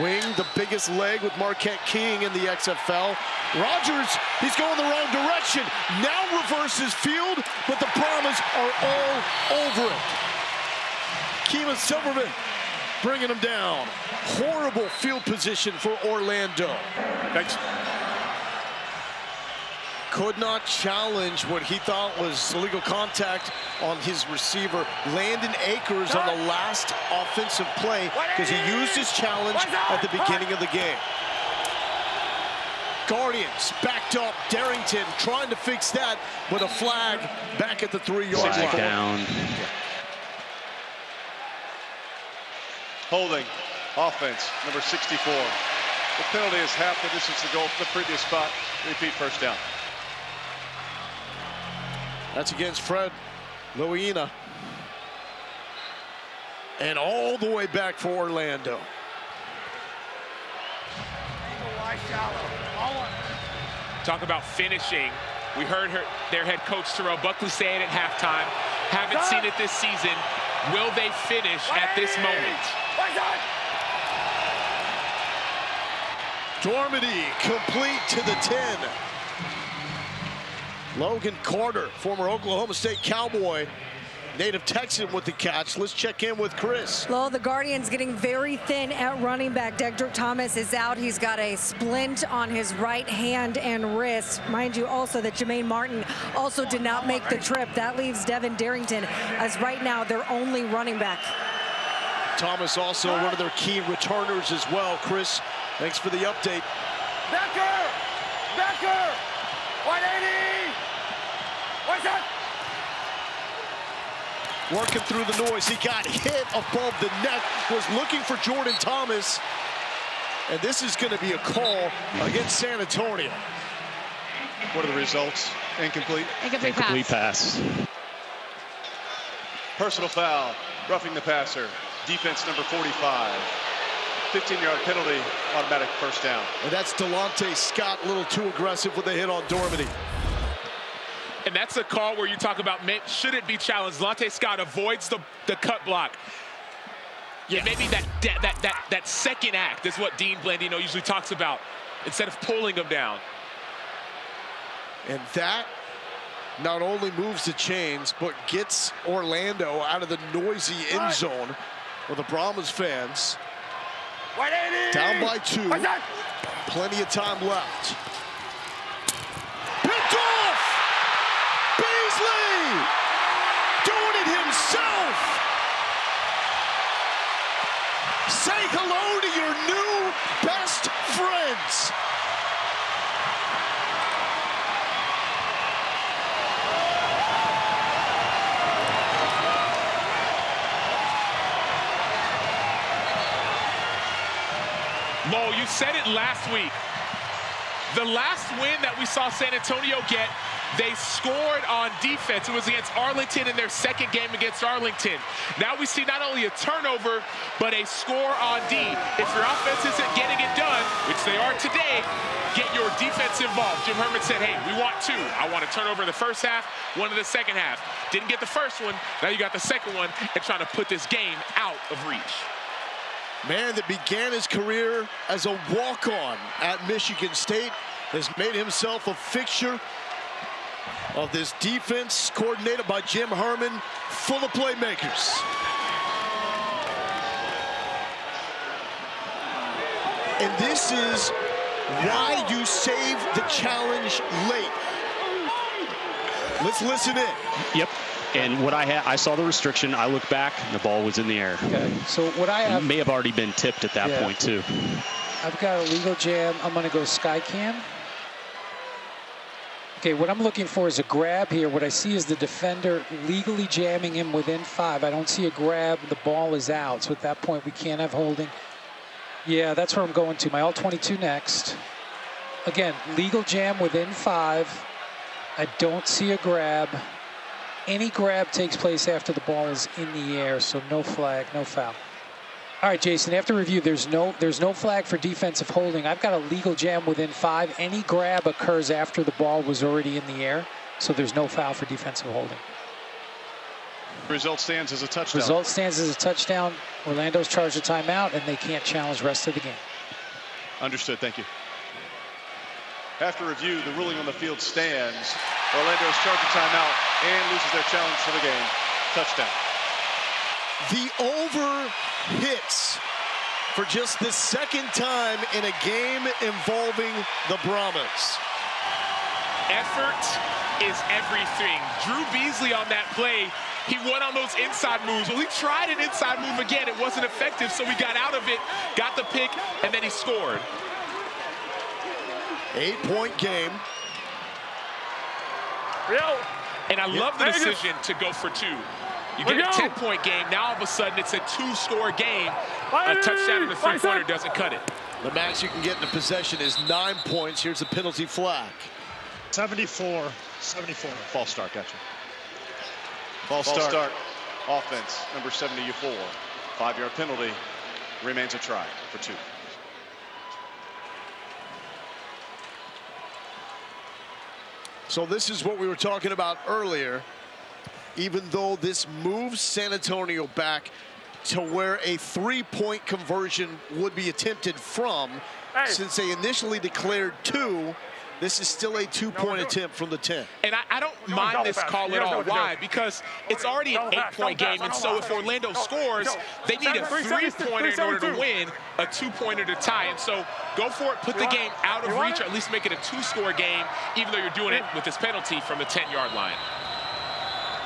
Wing, the biggest leg with Marquette King in the XFL. Rogers, he's going the wrong direction. Now reverses field, but the Brahmas are all over it. Keelan Silverman bringing him down. Horrible field position for Orlando. Thanks. Could not challenge what he thought was illegal contact on his receiver, Landon Akers, on the last offensive play because he used his challenge at the beginning of the game. Guardians backed up. Darrington trying to fix that, but a flag back at the 3-yard line. Down. Holding, offense, number 64. The penalty is half the distance to goal from the previous spot. Repeat first down. That's against Fred Loina. And all the way back for Orlando. Talk about finishing. We heard their head coach Terrell Buckley say it at halftime. Haven't seen it this season. Will they finish at this moment? Dormady complete to the 10. Logan Carter, former Oklahoma State Cowboy, native Texan with the catch. Let's check in with Chris. Well, the Guardians getting very thin at running back. Dedrick Thomas is out. He's got a splint on his right hand and wrist. Mind you also that Jermaine Martin also did not make the trip. That leaves Devin Darrington as right now their only running back. Thomas also one of their key returners as well. Chris, thanks for the update. Becker! 180! What's that? Working through the noise. He got hit above the neck, was looking for Jordan Thomas. And this is going to be a call against San Antonio. What are the results? Incomplete? Incomplete pass. Personal foul, roughing the passer. Defense number 45. 15-yard penalty, automatic first down. And that's Delonte Scott, a little too aggressive with a hit on Dormady. And that's a call where you talk about, should it be challenged? Delonte Scott avoids the cut block. Yeah, maybe that second act is what Dean Blandino usually talks about, instead of pulling him down. And that not only moves the chains, but gets Orlando out of the noisy end zone with the Brahmas fans. 180! Down by 2. Plenty of time left. Picked off! Beasley! Doing it himself! yards. Mo, you said it last week. The last win that we saw San Antonio get, they scored on defense. It was against Arlington in their second game against Arlington. Now we see not only a turnover, but a score on D. If your offense isn't getting it done, which they are today, get your defense involved. Jim Herman said, hey, we want two. I want a turnover in the first half, one in the second half. Didn't get the first one, now you got the second one, and trying to put this game out of reach. Man that began his career as a walk-on at Michigan State has made himself a fixture of this defense coordinated by Jim Herman, full of playmakers. And this is why you save the challenge late. Let's listen in. Yep. And what I saw the restriction. I looked back, and the ball was in the air. Okay. So what I have, it may have already been tipped at that point too. I've got a legal jam. I'm going to go sky cam. Okay, what I'm looking for is a grab here. What I see is the defender legally jamming him within 5. I don't see a grab. The ball is out. So at that point, we can't have holding. Yeah, that's where I'm going to. My all-22 next. Again, legal jam within 5. I don't see a grab. Any grab takes place after the ball is in the air, so no flag, no foul. All right, Jason, after review, there's no flag for defensive holding. I've got a legal jam within 5. Any grab occurs after the ball was already in the air, so there's no foul for defensive holding. Result stands as a touchdown. Result stands as a touchdown. Orlando's charged a timeout, and they can't challenge the rest of the game. Understood, thank you. After review, the ruling on the field stands. Orlando's charged a timeout and loses their challenge for the game. Touchdown. The over hits for just the second time in a game involving the Brahmas. Effort is everything. Drew Beasley on that play, he won on those inside moves. Well, he tried an inside move again. It wasn't effective, so he got out of it, got the pick, and then he scored. 8-point game. And I love the decision to go for 2. You get a 10-point game. Now all of a sudden it's a 2-score game. A touchdown and a 3-pointer doesn't cut it. The max you can get in a possession is 9 points. Here's a penalty flag. 74. False start, gotcha. False start. Offense, number 74. 5-yard penalty. Remains a try for 2. So this is what we were talking about earlier. Even though this moves San Antonio back to where a 3-point conversion would be attempted from, since they initially declared 2, this is still a 2-point attempt from the 10. And I don't mind this call at all. Why? Because it's already an 8-point game, and so if Orlando scores, they need a 3-pointer in order to win, a 2-pointer to tie. And so go for it, put the game out of reach, or at least make it a 2-score game, even though you're doing it with this penalty from the 10-yard line.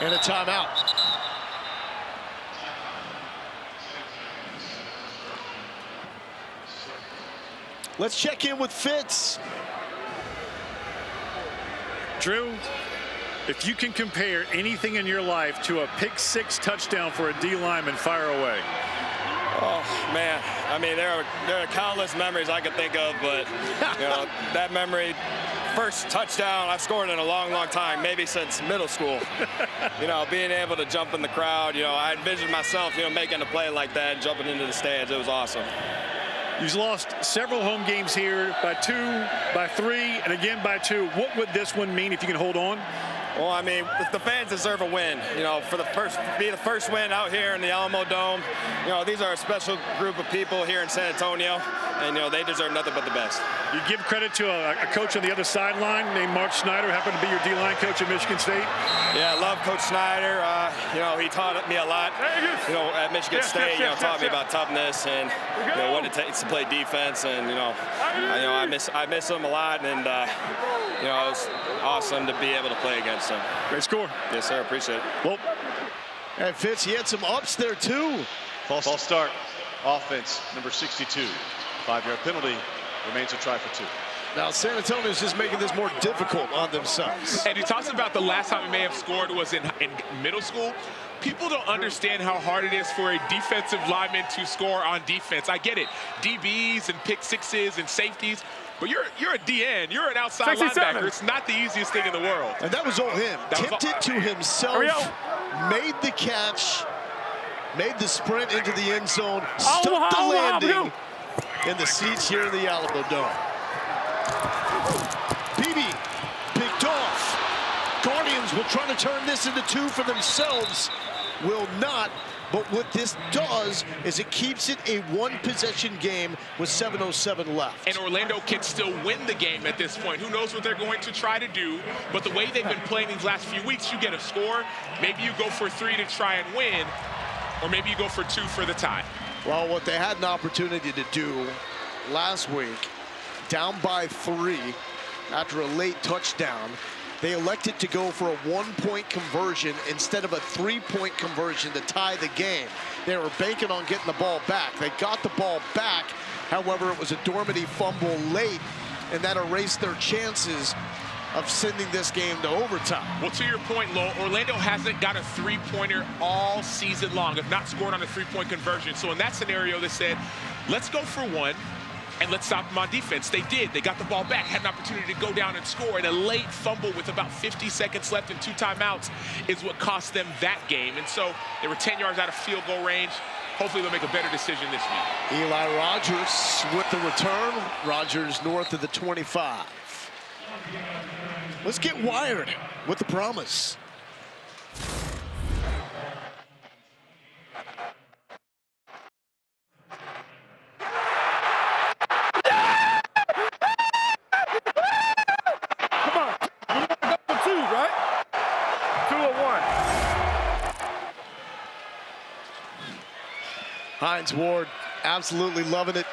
And a timeout. Let's check in with Fitz. Drew, if you can compare anything in your life to a pick-6 touchdown for a D lineman, fire away. Oh, man. I mean, there are countless memories I could think of, but, you know, that memory, first touchdown I've scored in a long, long time, maybe since middle school. You know, being able to jump in the crowd, you know, I envisioned myself, you know, making a play like that and jumping into the stands. It was awesome. You've lost several home games here by 2, by 3, and again by 2. What would this one mean if you can hold on? Well, I mean, the fans deserve a win. You know, for be the first win out here in the Alamo Dome. You know, these are a special group of people here in San Antonio, and you know they deserve nothing but the best. You give credit to a coach on the other sideline named Mark Snyder, happened to be your D-line coach at Michigan State. Yeah, I love Coach Snyder. You know, he taught me a lot. You know, at Michigan State, you know, taught me about toughness and you know what it takes to play defense. And you know, I miss him a lot, and you know, it was awesome to be able to play against him. Great score. Yes, sir. Appreciate it. Well, and Fitz, he had some ups there too. False start. Offense, number 62. 5-yard penalty. Remains a try for 2. Now, San Antonio's just making this more difficult on themselves. And he talks about the last time he may have scored was in middle school. People don't understand how hard it is for a defensive lineman to score on defense. I get it, DBs and pick sixes and safeties, but you're a DN, you're an outside 67. linebacker. It's not the easiest thing in the world. And that was all him. Tipped it to himself, made the catch, made the sprint into the end zone, stuck the landing in the seats here in the Alamo Dome. PB picked off. Guardians will try to turn this into 2 for themselves. Will not. But what this does is it keeps it a one-possession game with 7:07 left. And Orlando can still win the game at this point. Who knows what they're going to try to do. But the way they've been playing these last few weeks, you get a score. Maybe you go for 3 to try and win. Or maybe you go for 2 for the tie. Well, what they had an opportunity to do last week, down by 3 after a late touchdown, they elected to go for a 1-point conversion instead of a 3-point conversion to tie the game. They were banking on getting the ball back. They got the ball back. However, it was a Dormady fumble late, and that erased their chances of sending this game to overtime. Well, to your point, Lowell, Orlando hasn't got a 3-pointer all season long, have not scored on a 3-point conversion. So in that scenario, they said, let's go for 1. And let's stop them on defense. They did. They got the ball back, had an opportunity to go down and score. And a late fumble with about 50 seconds left and 2 timeouts is what cost them that game. And so they were 10 yards out of field goal range. Hopefully they'll make a better decision this week. Eli Rogers with the return. Rogers north of the 25. Let's get wired with the Brahmas. Hines Ward absolutely loving it.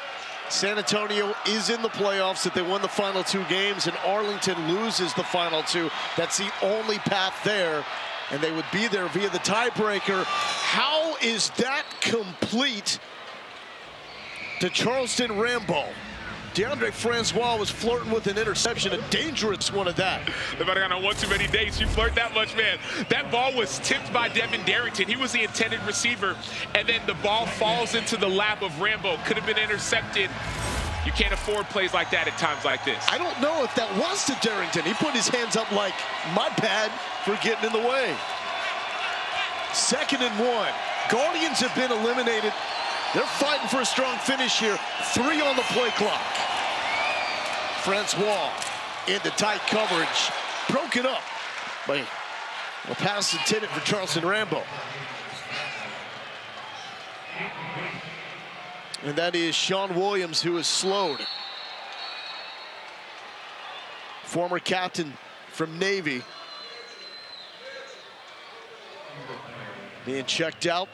San Antonio is in the playoffs if they won the final 2 games, and Arlington loses the final 2. That's the only path there, and they would be there via the tiebreaker. How is that complete to Charleston Rambo? DeAndre Francois was flirting with an interception, a dangerous one at that. If I got on one too many dates, you flirt that much, man. That ball was tipped by Devin Darrington. He was the intended receiver, and then the ball falls into the lap of Rambo. Could have been intercepted. You can't afford plays like that at times like this. I don't know if that was to Darrington. He put his hands up like, my bad for getting in the way. 2nd and 1. Guardians have been eliminated. They're fighting for a strong finish here. 3 on the play clock. Francois into tight coverage. Broken up by a pass intended for Charleston Rambo. And that is Sean Williams, who is slowed. Former captain from Navy. Being checked out.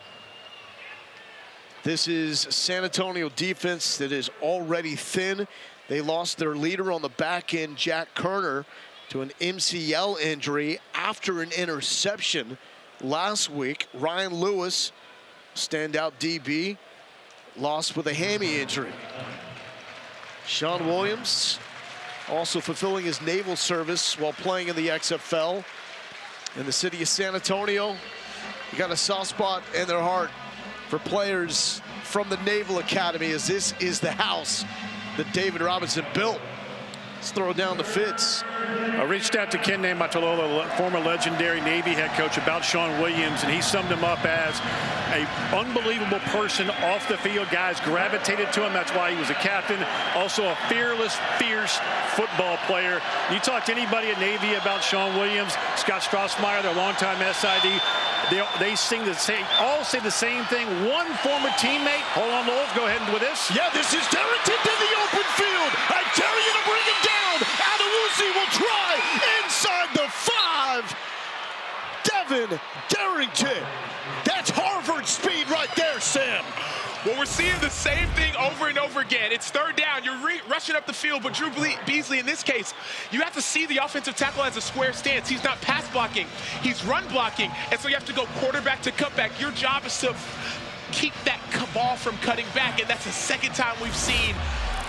This is San Antonio defense that is already thin. They lost their leader on the back end, Jack Kerner, to an MCL injury after an interception last week. Ryan Lewis, standout DB, lost with a hammy injury. Sean Williams also fulfilling his naval service while playing in the XFL. In the city of San Antonio, you got a soft spot in their heart for players from the Naval Academy, as this is the house that David Robinson built. Let's throw down the Fitz. I reached out to Ken Niumatalolo, former legendary Navy head coach, about Sean Williams, and he summed him up as an unbelievable person off the field. Guys gravitated to him. That's why he was a captain. Also a fearless, fierce football player. You talk to anybody at Navy about Sean Williams, Scott Strassmeyer, their longtime SID, they sing the same, all say the same thing. One former teammate, hold on, Lowell, go ahead with this. Yeah, this is Darrington to the open field. I dare you to bring him down. Adewusi will try inside the 5. Devin Darrington. That's Harvard speed right there, Sam. Well, we're seeing the same thing over and over again. It's 3rd down. You're rushing up the field, but Drew Beasley, in this case, you have to see the offensive tackle as a square stance. He's not pass blocking. He's run blocking. And so you have to go quarterback to cutback. Your job is to keep that ball from cutting back, and that's the 2nd time we've seen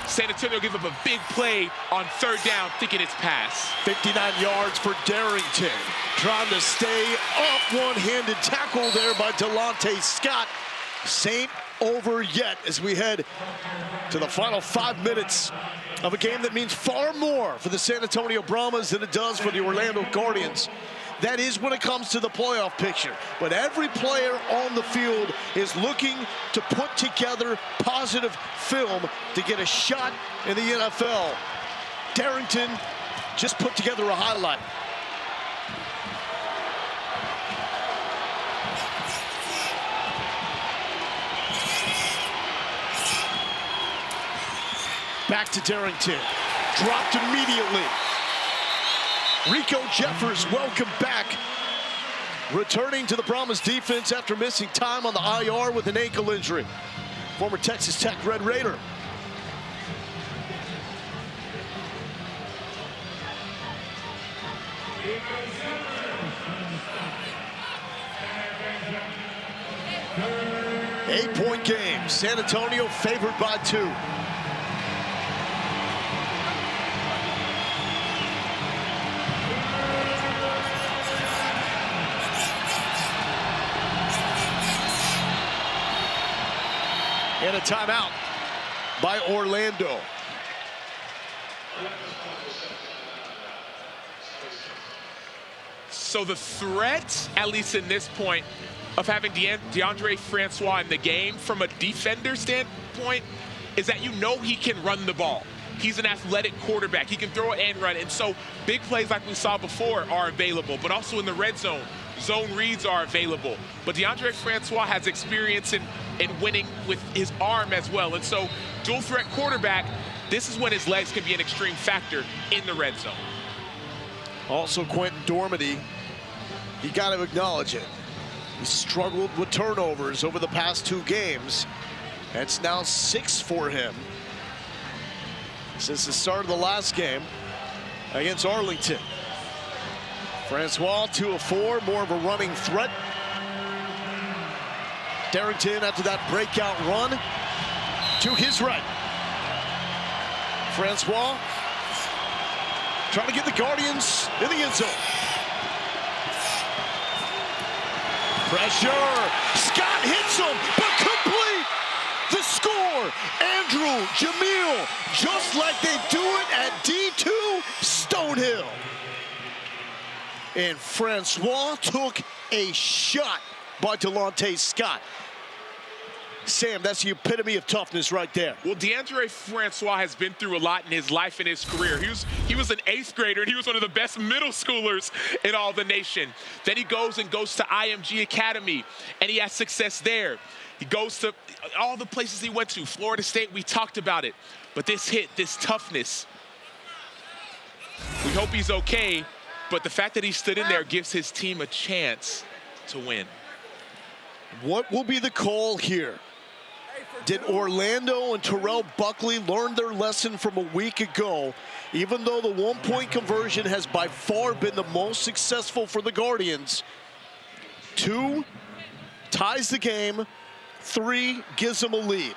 San Antonio gives up a big play on 3rd down, thinking it's pass. 59 yards for Darrington. Trying to stay up, one-handed tackle there by Delonte Scott. Saint over yet as we head to the final 5 minutes of a game that means far more for the San Antonio Brahmas than it does for the Orlando Guardians. That is when it comes to the playoff picture. But every player on the field is looking to put together positive film to get a shot in the NFL. Darrington just put together a highlight. Back to Darrington. Dropped immediately. Rico Jeffers, welcome back. Returning to the Brahmas defense after missing time on the IR with an ankle injury. Former Texas Tech Red Raider. Eight-point game. San Antonio favored by 2. And a timeout by Orlando. So the threat, at least in this point, of having DeAndre Francois in the game from a defender standpoint is that you know he can run the ball. He's an athletic quarterback. He can throw it and run. And so big plays like we saw before are available, but also in the red zone. Zone reads are available. But DeAndre Francois has experience in winning with his arm as well. And so dual threat quarterback, this is when his legs can be an extreme factor in the red zone. Also Quentin Dormady, you got to acknowledge it. He struggled with turnovers over the past 2 games. That's now 6 for him since the start of the last game against Arlington. Francois, 2 of 4, more of a running threat. Darrington, after that breakout run, to his right. Francois trying to get the Guardians in the end zone. Pressure. Scott hits him, but complete. The score, Andrew Jamil, just like they do it at D2 Stonehill. And Francois took a shot by Delonte Scott. Sam, that's the epitome of toughness right there. Well, DeAndre Francois has been through a lot in his life and his career. He was an 8th grader, and he was one of the best middle schoolers in all the nation. Then he goes to IMG Academy, and he has success there. He goes to all the places he went to. Florida State, we talked about it. But this hit, this toughness, we hope he's okay. But the fact that he stood in there gives his team a chance to win. What will be the call here? Did Orlando and Terrell Buckley learn their lesson from a week ago? Even though the 1-point conversion has by far been the most successful for the Guardians. 2 ties the game. 3 gives them a lead.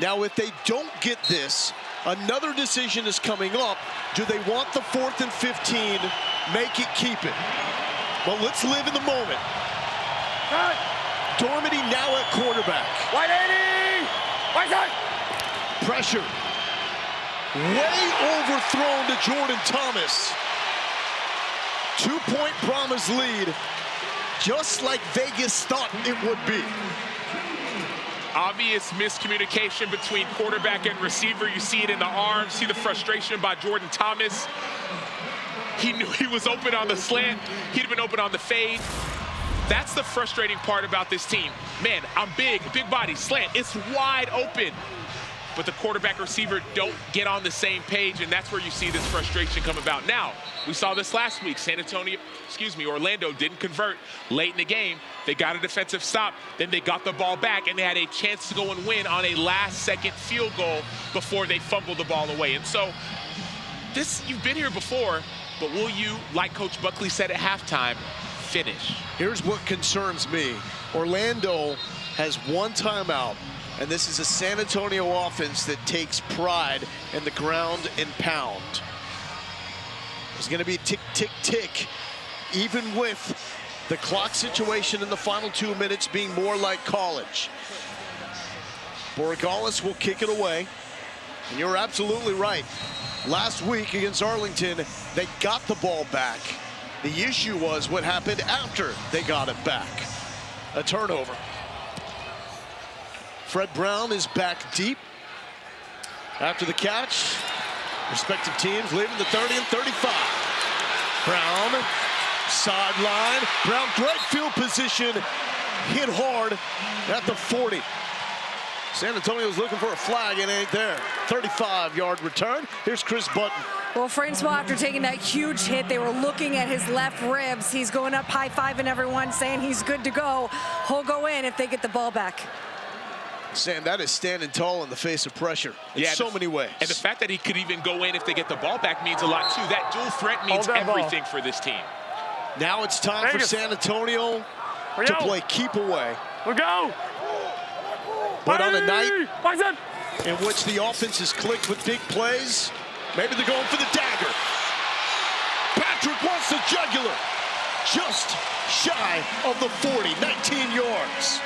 Now, if they don't get this, another decision is coming up. Do they want the 4th and 15? Make it, keep it. But let's live in the moment. Dormady now at quarterback. 180! White side! Pressure. Way overthrown to Jordan Thomas. 2-point Brahmas lead, just like Vegas thought it would be. Obvious miscommunication between quarterback and receiver. You see it in the arms, see the frustration by Jordan Thomas. He knew he was open on the slant. He'd have been open on the fade. That's the frustrating part about this team. Man, I'm big body, slant, it's wide open. But the quarterback receiver don't get on the same page, and that's where you see this frustration come about. Now, we saw this last week. Orlando didn't convert late in the game. They got a defensive stop, then they got the ball back, and they had a chance to go and win on a last-second field goal before they fumbled the ball away. And so, you've been here before, but will you, like Coach Buckley said at halftime, finish? Here's what concerns me. Orlando has 1 timeout And this is a San Antonio offense that takes pride in the ground and pound. There's going to be tick, tick, tick, even with the clock situation in the final 2 minutes being more like college. Borregales will kick it away. And you're absolutely right. Last week against Arlington, they got the ball back. The issue was what happened after they got it back. A turnover. Fred Brown is back deep after the catch. Respective teams leaving the 30 and 35. Brown, sideline. Brown, great field position. Hit hard at the 40. San Antonio's looking for a flag, and it ain't there. 35-yard return. Here's Chris Button. Well, Francois, after taking that huge hit, they were looking at his left ribs. He's going up, high-fiving everyone, saying he's good to go. He'll go in if they get the ball back. Sam, that is standing tall in the face of pressure in so many ways. And the fact that he could even go in if they get the ball back means a lot, too. That dual threat means everything for this team. Now it's time for San Antonio to play keep away. We'll go. But on a night in which the offense is clicked with big plays, maybe they're going for the dagger. Patrick wants the jugular. Just shy of the 40, 19 yards.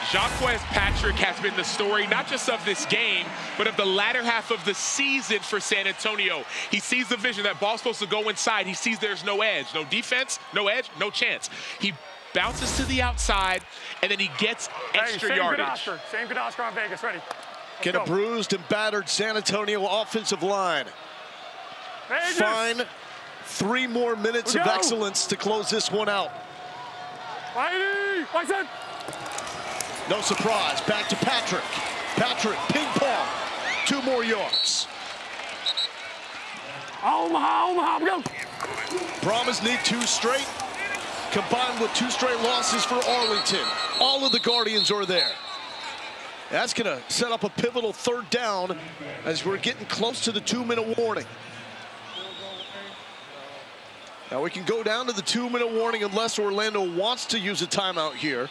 Jacques Patrick has been the story, not just of this game, but of the latter half of the season for San Antonio. He sees the vision, that ball's supposed to go inside. He sees there's no edge, no defense, no edge, no chance. He bounces to the outside, and then he gets extra yardage. Same good Oscar on Vegas, ready. Get a bruised and battered San Antonio offensive line. Fine 3 more minutes of excellence to close this one out. No surprise, back to Patrick. Patrick, ping pong, 2 more yards. Omaha, go. Brahmas need 2 straight, combined with 2 straight losses for Arlington. All of the Guardians are there. That's gonna set up a pivotal 3rd down as we're getting close to the 2-minute warning. Now we can go down to the 2-minute warning unless Orlando wants to use a timeout here.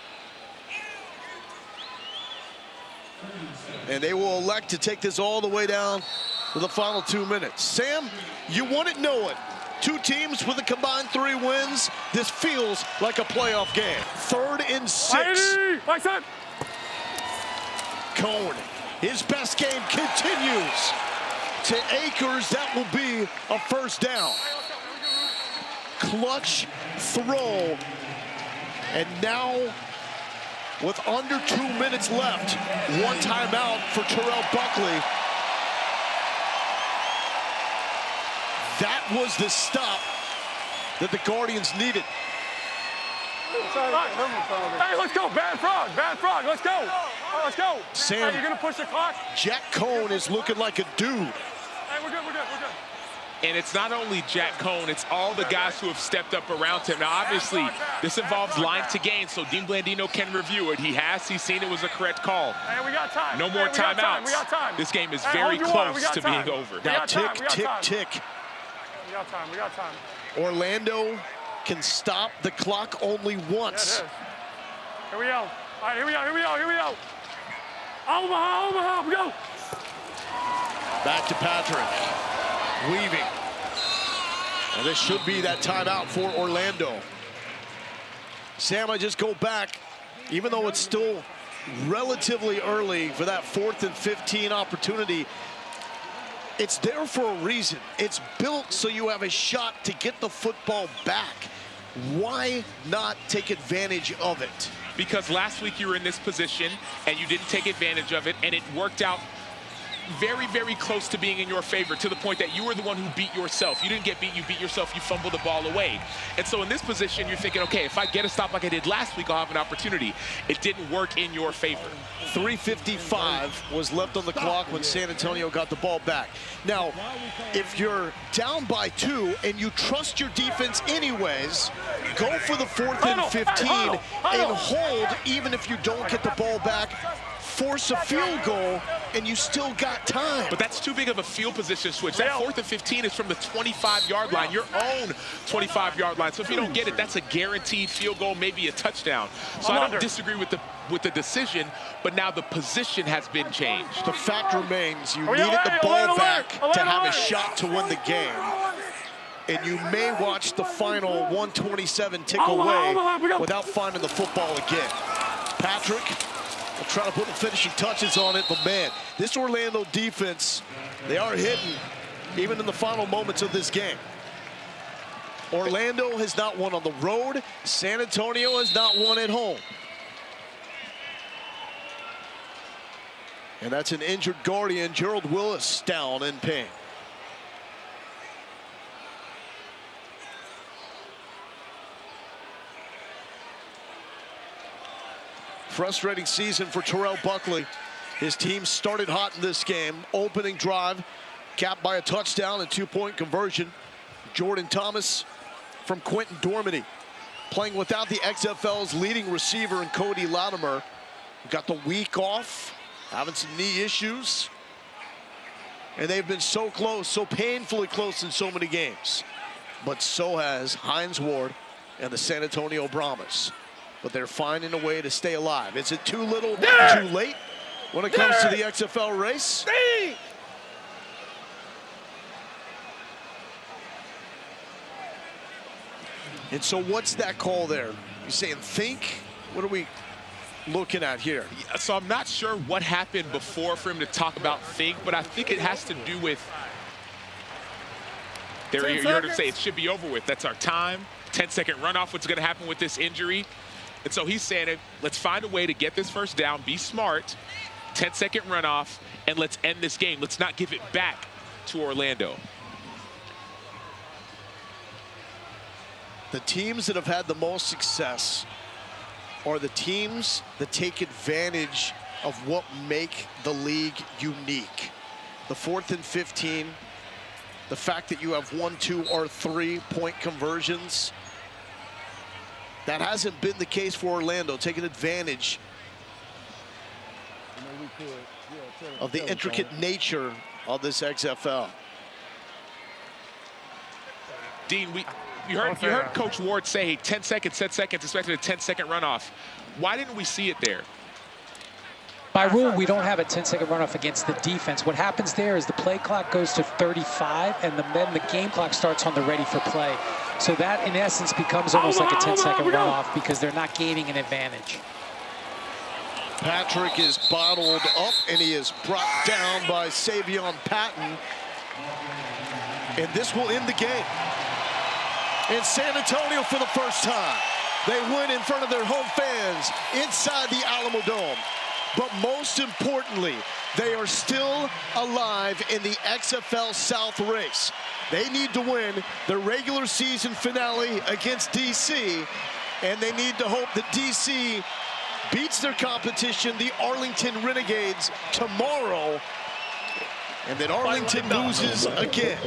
And they will elect to take this all the way down to the final 2 minutes. Sam, you wouldn't know it. 2 teams with a combined 3 wins. This feels like a playoff game. 3rd and 6. Cone, his best game continues. To Akers, that will be a 1st down. Clutch throw. And now, with under 2 minutes left, 1 timeout for Terrell Buckley. That was the stop that the Guardians needed. Hey, let's go, bad frog, let's go. Let's go. Sam, you're gonna push the clock? Jack Cone is looking like a dude. Hey, we're good. And it's not only Jack Cone, it's all the guys who have stepped up around him. Now, obviously, this involves line to gain, so Dean Blandino can review it. He's seen it was a correct call. Hey, we got time. No more timeouts. We got time. This game is very close to being over. Now, tick, tick, tick. We got time. Orlando can stop the clock only once. Here we go. All right, here we go. Omaha, we go. Back to Patrick. Weaving. And this should be that timeout for Orlando. Sam, I just go back, even though it's still relatively early for that 4th and 15 opportunity, it's there for a reason. It's built so you have a shot to get the football back. Why not take advantage of it? Because last week you were in this position and you didn't take advantage of it, and it worked out very, very close to being in your favor, to the point that you were the one who beat yourself. You didn't get beat, you beat yourself, you fumbled the ball away. And so in this position, you're thinking, okay, if I get a stop like I did last week, I'll have an opportunity. It didn't work in your favor. 3:55 was left on the clock when San Antonio got the ball back. Now, if you're down by 2 and you trust your defense anyways, go for the 4th and 15 and hold even if you don't get the ball back. Force a field goal and you still got time. But that's too big of a field position switch. That 4th and 15 is from the 25-yard line, your own 25-yard line. So if you don't get it, that's a guaranteed field goal, maybe a touchdown. So I don't disagree with the decision, but now the position has been changed. The fact remains you needed the ball back to have a shot to win the game. And you may watch the final 127 tick away without finding the football again. Patrick will try to put the finishing touches on it, but man, this Orlando defense, they are hidden even in the final moments of this game. Orlando has not won on the road. San Antonio has not won at home. And that's an injured Guardian, Gerald Willis, down in pain. Frustrating season for Terrell Buckley. His team started hot in this game. Opening drive, capped by a touchdown and 2-point conversion. Jordan Thomas from Quentin Dormady, playing without the XFL's leading receiver in Cody Latimer. Got the week off, having some knee issues. And they've been so close, so painfully close in so many games. But so has Hines Ward and the San Antonio Brahmas. But they're finding a way to stay alive. Is it too little, too late when it comes to the XFL race? And so what's that call there? You saying think? What are we looking at here? So I'm not sure what happened before for him to talk about think, but I think it has to do with, you heard him say it should be over with. That's our time. 10-second runoff, what's going to happen with this injury. And so he's saying, let's find a way to get this first down, be smart, 10-second runoff, and let's end this game. Let's not give it back to Orlando. The teams that have had the most success are the teams that take advantage of what make the league unique. The 4th and 15, the fact that you have 1, 2, or 3-point conversions. That hasn't been the case for Orlando, taking advantage of the intricate nature of this XFL. Dean, you heard Coach Ward say, hey, 10 seconds, expected a 10-second runoff. Why didn't we see it there? By rule, we don't have a 10-second runoff against the defense. What happens there is the play clock goes to 35, and then the game clock starts on the ready for play. So that, in essence, becomes almost like a 10-second runoff because they're not gaining an advantage. Patrick is bottled up, and he is brought down by Savion Patton. And this will end the game. In San Antonio for the first time, they win in front of their home fans inside the Alamo Dome. But most importantly, they are still alive in the XFL South race. They need to win the regular season finale against DC, and they need to hope that DC beats their competition, the Arlington Renegades, tomorrow, and that Arlington loses again.